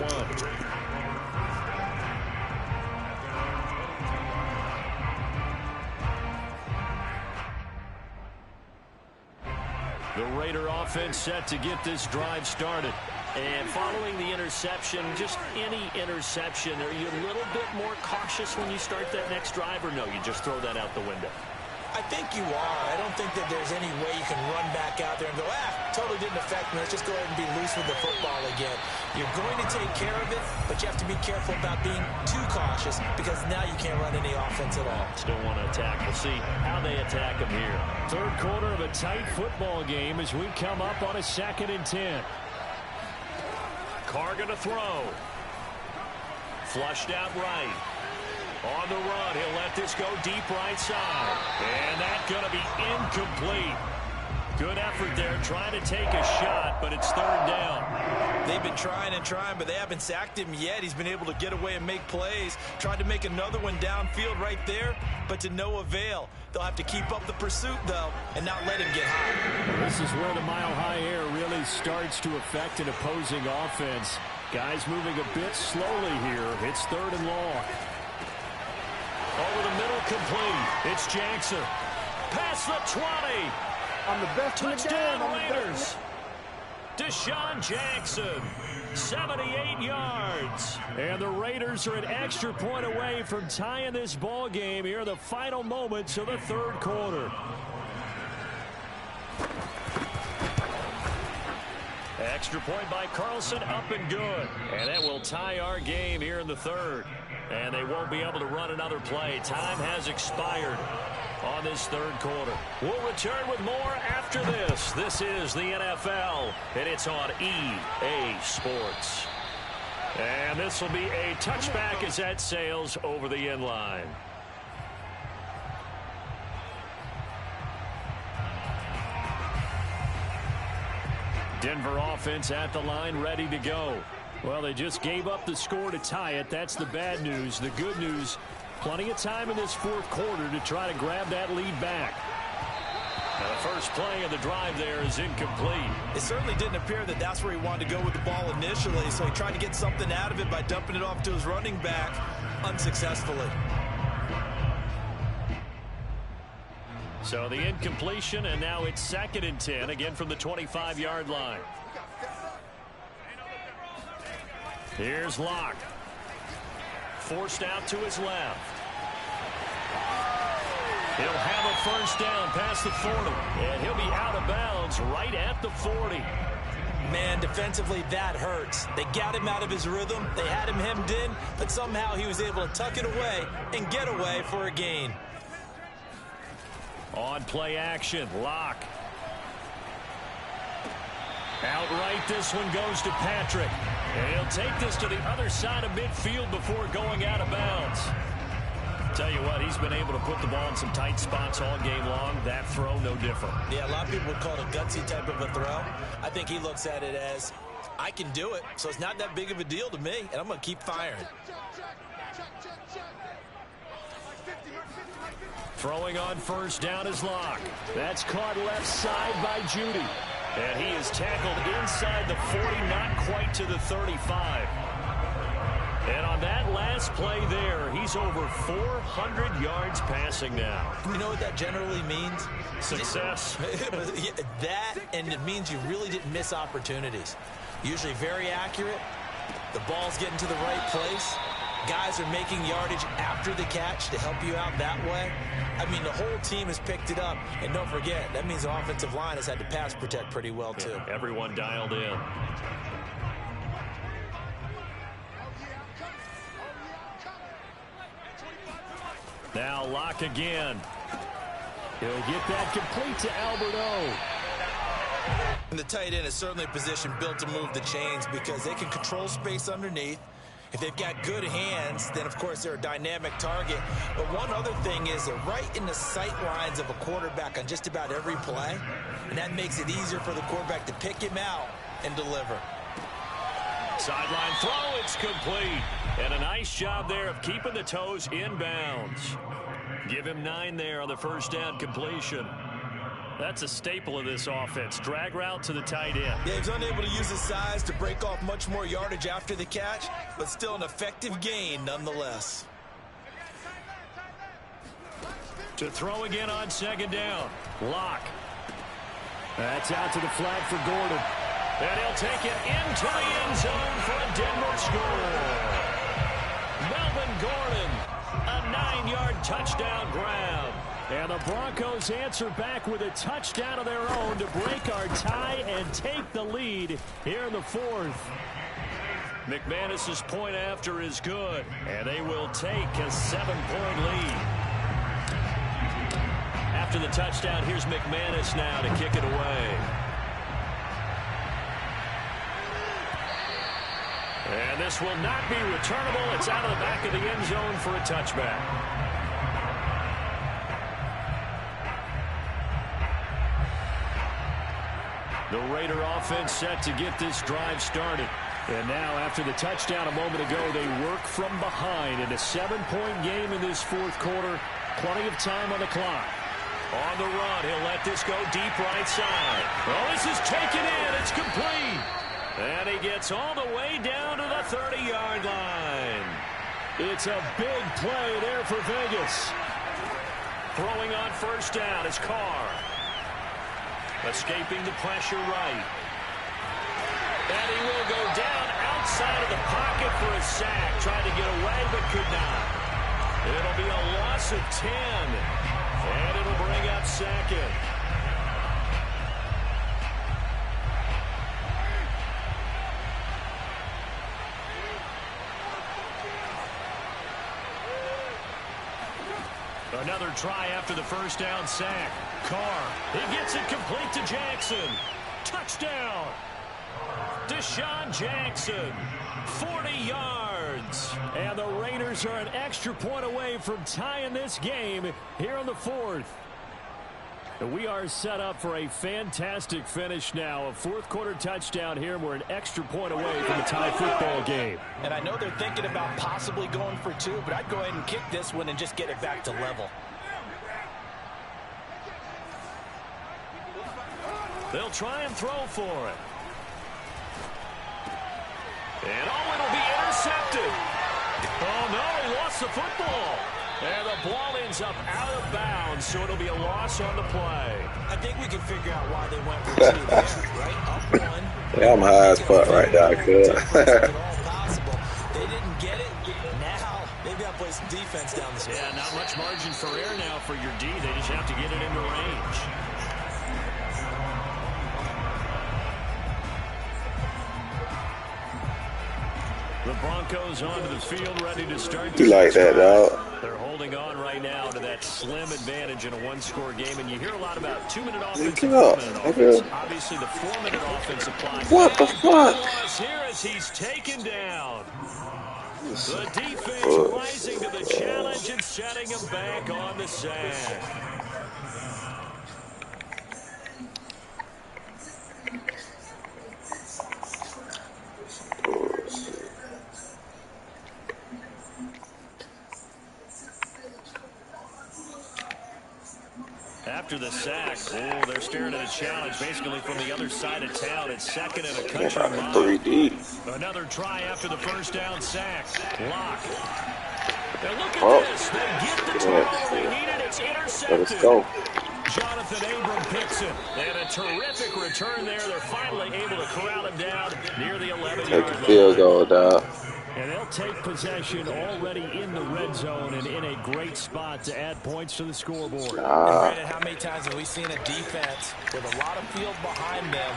The Raider offense set to get this drive started. And following the interception, just any interception, are you a little bit more cautious when you start that next drive, or no, you just throw that out the window? I think you are. I don't think that there's any way you can run back out there and go, totally didn't affect me. Let's just go ahead and be loose with the football again. You're going to take care of it, but you have to be careful about being too cautious because now you can't run any offense at all. Still want to attack. We'll see how they attack them here. Third quarter of a tight football game as we come up on a 2nd and 10. Carr gonna throw. Flushed out right. On the run, he'll let this go deep right side. And that's going to be incomplete. Good effort there, trying to take a shot, but it's 3rd down. They've been trying and trying, but they haven't sacked him yet. He's been able to get away and make plays. Tried to make another one downfield right there, but to no avail. They'll have to keep up the pursuit, though, and not let him get high. This is where the mile-high air really starts to affect an opposing offense. Guys moving a bit slowly here. It's 3rd and long. Over the middle, complete. It's Jackson. Past the 20. I'm the best Touchdown Raiders. Deshaun Jackson, 78 yards. And the Raiders are an extra point away from tying this ball game here in the final moments of the 3rd quarter. Extra point by Carlson, up and good. And that will tie our game here in the 3rd. And they won't be able to run another play. Time has expired on this 3rd quarter. We'll return with more after this. This is the NFL, and it's on EA Sports. And this will be a touchback as that sails over the end line. Denver offense at the line, ready to go. Well, they just gave up the score to tie it. That's the bad news. The good news, plenty of time in this 4th quarter to try to grab that lead back. Now, the first play of the drive there is incomplete. It certainly didn't appear that that's where he wanted to go with the ball initially, so he tried to get something out of it by dumping it off to his running back unsuccessfully. So the incompletion, and now it's 2nd and 10, again from the 25-yard line. Here's Locke. Forced out to his left. He'll have a first down past the 40. And he'll be out of bounds right at the 40. Man, defensively, that hurts. They got him out of his rhythm. They had him hemmed in, but somehow he was able to tuck it away and get away for a gain. On play action, Locke. Outright, this one goes to Patrick. And he'll take this to the other side of midfield before going out of bounds. Tell you what, he's been able to put the ball in some tight spots all game long. That throw, no different. Yeah, a lot of people would call it a gutsy type of a throw. I think he looks at it as, I can do it, so it's not that big of a deal to me, and I'm going to keep firing. Throwing on first down is Locke. That's caught left side by Judy. And he is tackled inside the 40, not quite to the 35. And on that last play there, he's over 400 yards passing now. You know what that generally means? Success. That, and it means you really didn't miss opportunities. Usually very accurate. The ball's getting to the right place. Guys are making yardage after the catch to help you out that way. I mean, the whole team has picked it up. And don't forget, that means the offensive line has had to pass protect pretty well, too. Yeah, everyone dialed in. Now Locke again. He'll get that complete to Albert O. And the tight end is certainly a position built to move the chains because they can control space underneath. If they've got good hands, then, of course, they're a dynamic target. But one other thing is they're right in the sight lines of a quarterback on just about every play. And that makes it easier for the quarterback to pick him out and deliver. Sideline throw, it's complete. And a nice job there of keeping the toes in bounds. Give him 9 there on the first down completion. That's a staple of this offense. Drag route to the tight end. Yeah, he's unable to use his size to break off much more yardage after the catch, but still an effective gain nonetheless. To throw again on second down. Locke. That's out to the flat for Gordon. And he'll take it into the end zone for a Denver score. Melvin Gordon, a 9-yard touchdown grab. And the Broncos answer back with a touchdown of their own to break our tie and take the lead here in the fourth. McManus's point after is good, and they will take a 7-point lead. After the touchdown, here's McManus now to kick it away. And this will not be returnable. It's out of the back of the end zone for a touchback. The Raider offense set to get this drive started. And now, after the touchdown a moment ago, they work from behind in a 7-point game in this fourth quarter. Plenty of time on the clock. On the run, he'll let this go deep right side. Oh, this is taken in. It's complete. And he gets all the way down to the 30-yard line. It's a big play there for Vegas. Throwing on first down is Carr. Escaping the pressure right. And he will go down outside of the pocket for a sack. Tried to get away, but could not. It'll be a loss of 10. And it'll bring up second. Another try after the first down sack. Carr, he gets it complete to Jackson. Touchdown. Deshaun Jackson, 40 yards. And the Raiders are an extra point away from tying this game here in the fourth. We are set up for a fantastic finish now. A fourth quarter touchdown here. We're an extra point away from a tie football game. And I know they're thinking about possibly going for 2, but I'd go ahead and kick this one and just get it back to level. They'll try and throw for it. And it'll be intercepted. Oh, no, he lost the football. And the ball ends up out of bounds, so it'll be a loss on the play. I think we can figure out why they went for 2 there, right? Up 1. Yeah, I'm high as fuck right now, They didn't get it. Now they've got to play some defense down the stretch. Yeah, not much margin for error now for your D. They just have to get it into range. The Broncos onto the field, ready to start. You like that, dog? They're holding on right now to that slim advantage in a one-score game, and you hear a lot about 2-minute offense and 4-minute offense. Obviously, the 4-minute offense applies. What the fuck? Here as he's taken down. The defense rising to the challenge and setting him back on the sack. After the sack, they're staring at a challenge basically from the other side of town. It's second and a country mile. 3 deep. Another try after the first down sack. Locke. And look at this. They get the turnover they needed. It's intercepted. Let's go. Jonathan Abram picks it. And a terrific return there. They're finally able to corral him down near the 11-yard line. Take a field goal, dog. And they'll take possession already in the red zone and in a great spot to add points to the scoreboard. Brandon, how many times have we seen a defense with a lot of field behind them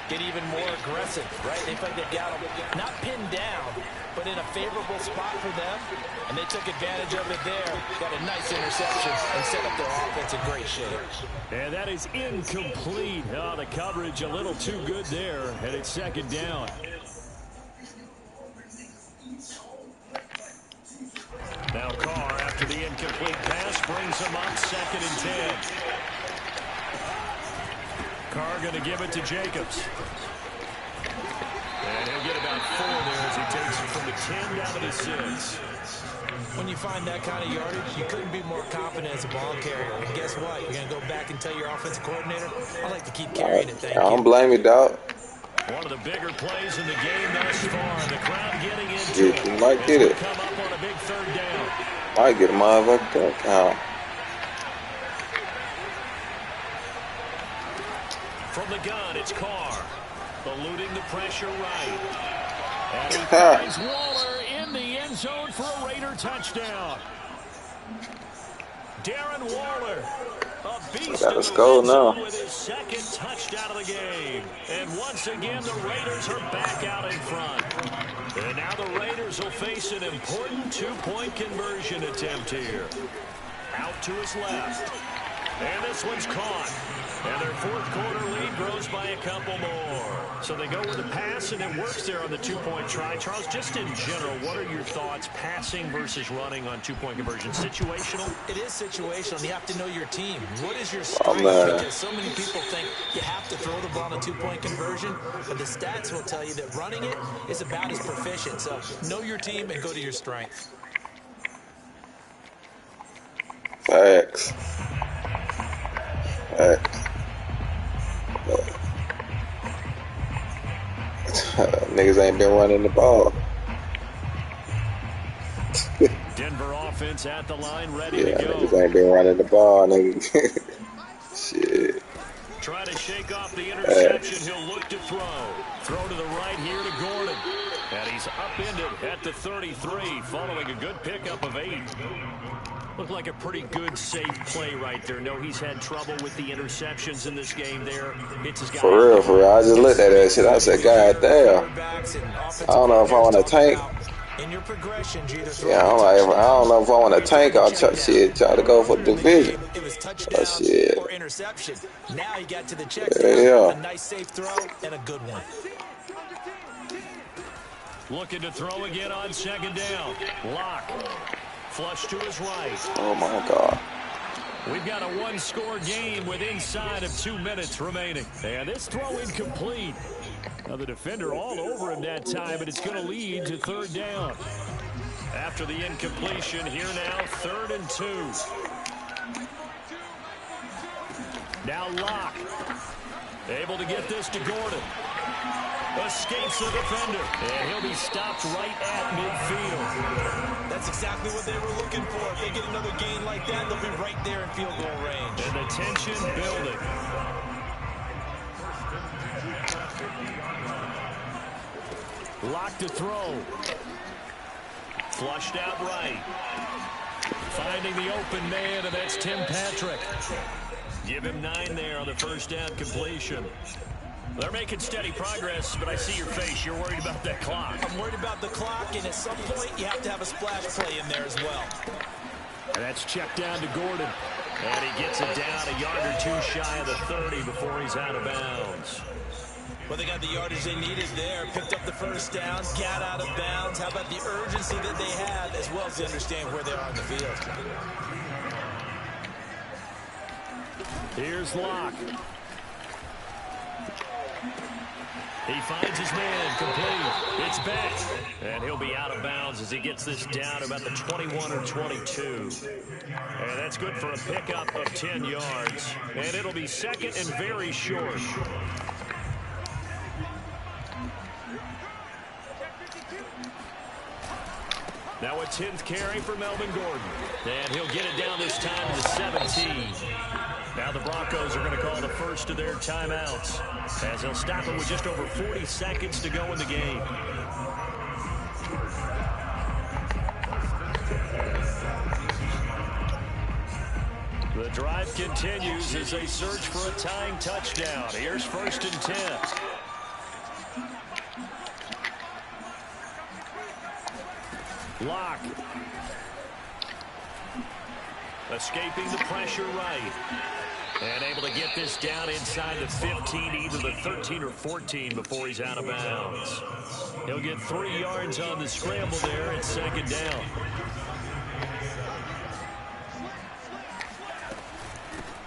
get even more aggressive, right? They feel like they've got them not pinned down, but in a favorable spot for them, and they took advantage of it there. Got a nice interception and set up their offense in great shape. And that is incomplete. Oh, the coverage a little too good there, and it's second down. Now Carr, after the incomplete pass, brings him up 2nd and 10. Carr going to give it to Jacobs. And he'll get about 4 there as he takes it from the 10 down to the 6. When you find that kind of yardage, you couldn't be more confident as a ball carrier. And guess what? You're going to go back and tell your offensive coordinator, I like to keep carrying it, thank you. I don't blame you, dog. One of the bigger plays in the game thus far. The crowd getting into it. You might get it. Come up on a big 3rd down. Might get a motherfucker count. From the gun, it's Carr. Eluding the pressure right. And he finds Waller in the end zone for a Raider touchdown. Darren Waller, a beast Got a skull now. with his 2nd touchdown of the game. And once again, the Raiders are back out in front. And now the Raiders will face an important 2-point conversion attempt here. Out to his left. And this one's caught. And their 4th quarter lead grows by a couple more. So they go with a pass, and it works there on the 2-point try. Charles, just in general, what are your thoughts passing versus running on 2-point conversion? Situational? It is situational. You have to know your team. What is your strength? Because so many people think you have to throw the ball on a 2-point conversion, but the stats will tell you that running it is about as proficient. So know your team and go to your strength. Facts. Facts. Niggas ain't been running the ball. Denver offense at the line, ready Yeah, to go. niggas ain't been running the ball, nigga. Shit. Try to shake off the interception. He'll look to throw. Throw to the right here to Gordon. And he's upended at the 33, following a good pickup of 8. Looked like a pretty good, safe play right there. No, he's had trouble with the interceptions in this game there. Hits his guy. For real, for real. I just looked at that shit. I said, God damn. I don't know if I want to tank. Yeah, I don't know if I want to tank or try to go for the division. It was touchdown shit. or interception. Now he got to the check. Yeah. A nice safe throw and a good one. Looking to throw again on 2nd down. Lock. Flush to his right. Oh, my God. We've got a 1-score game with inside of 2 minutes remaining. And this throw incomplete. Now the defender all over him that time, but it's going to lead to 3rd down. After the incompletion, here now, 3rd and 2. Now Locke. Able to get this to Gordon. Escapes the defender. And he'll be stopped right at midfield. That's exactly what they were looking for. If they get another gain like that, they'll be right there in field goal range. And the tension building. Locked to throw. Flushed out right. Finding the open man, and that's Tim Patrick. Give him 9 there on the 1st down completion. They're making steady progress, but I see your face. You're worried about that clock. I'm worried about the clock, and at some point, you have to have a splash play in there as well. And that's checked down to Gordon. And he gets it down a yard or 2 shy of the 30 before he's out of bounds. Well, they got the yardage they needed there. Picked up the 1st down, got out of bounds. How about the urgency that they had, as well as to understand where they are on the field. Here's Locke. He finds his man, complete. It's back. And he'll be out of bounds as he gets this down about the 21 or 22. And that's good for a pickup of 10 yards. And it'll be 2nd and very short. Now a 10th carry for Melvin Gordon. And he'll get it down this time to the 17. Now the Broncos are going to call the first of their timeouts, as they'll stop it with just over 40 seconds to go in the game. The drive continues as they search for a tying touchdown. Here's 1st and 10. Locke. Escaping the pressure right. And able to get this down inside the 15, either the 13 or 14 before he's out of bounds. He'll get 3 yards on the scramble there at 2nd down.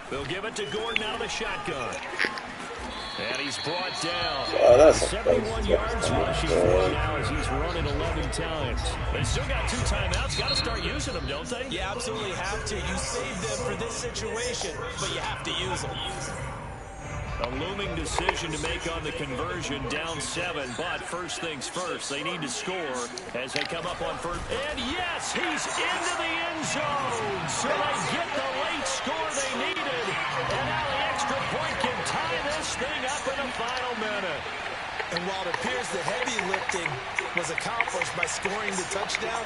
They'll give it to Gordon out of the shotgun. And he's brought down. 71 yards rushing for now as he's running 11 times. They still got 2 timeouts. Got to start using them, don't they? You absolutely have to. You save them for this situation, but you have to use them. A looming decision to make on the conversion, down 7. But first things first, they need to score as they come up on first. And yes, he's into the end zone. So they get the late score they needed. And now the extra point can tie this thing up in the final minute. And while it appears the heavy lifting was accomplished by scoring the touchdown,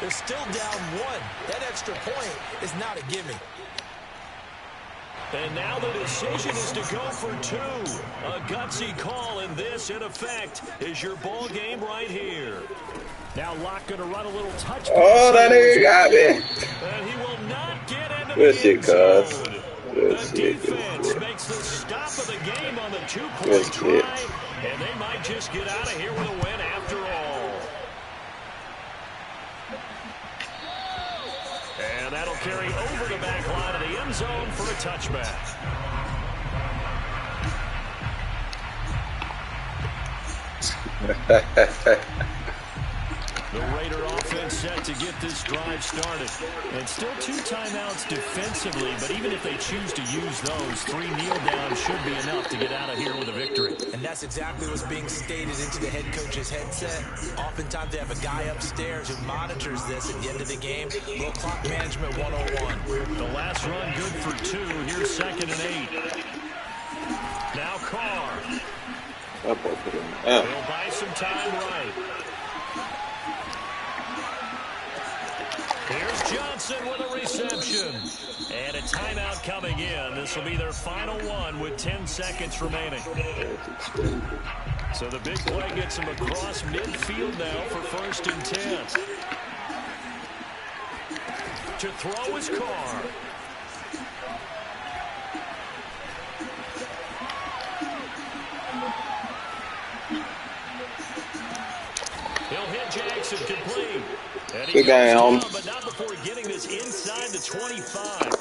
they're still down 1. That extra point is not a gimme. And now the decision is to go for 2. A gutsy call, and this, in effect, is your ball game right here. Now Locke going to run a little touch. Oh, that nigga got me. And he will not get into Good the shit, end zone. cuz. The defense makes the stop of the game on the 2-point try, and they might just get out of here with a win after all. And that'll carry over the back line of the end zone for a touchback. The Raider offense set to get this drive started. And still 2 timeouts defensively, but even if they choose to use those, 3 kneel downs should be enough to get out of here with a victory. And that's exactly what's being stated into the head coach's headset. Oftentimes they have a guy upstairs who monitors this at the end of the game. Little clock management 101. The last run good for 2. Here's 2nd and 8. Now Carr. They'll buy some time right. Here's Johnson with a reception. And a timeout coming in. This will be their final one with 10 seconds remaining. So the big play gets him across midfield now for 1st and 10. To throw his Carr. He'll hit Jackson complete. And he goes down, but not before getting this inside the 25.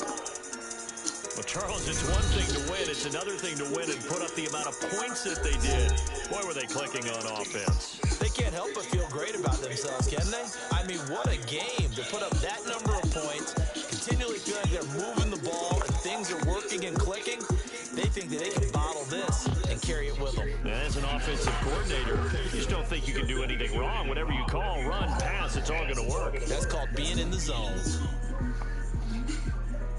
Well, Charles, it's one thing to win. It's another thing to win and put up the amount of points that they did. Boy, were they clicking on offense. They can't help but feel great about themselves, can they? I mean, what a game to put up that number of points, continually feel like they're moving the ball and things are working and clicking. They think that they can bottle this and carry it with them. As an offensive coordinator, you just don't think you can do anything wrong. Whatever you call, run, pass, it's all going to work. That's called being in the zone.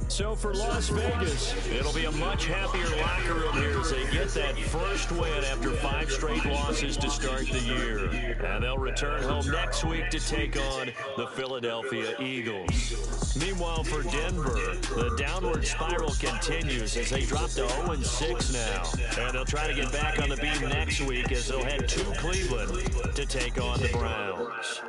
So for Las Vegas, it'll be a much happier locker room here as they get that first win after 5 straight losses to start the year. And they'll return home next week to take on the Philadelphia Eagles. Meanwhile, for Denver, the downward spiral continues as they drop to 0-6 now. And they'll try to get back on the beam next week as they'll head to Cleveland to take on the Browns.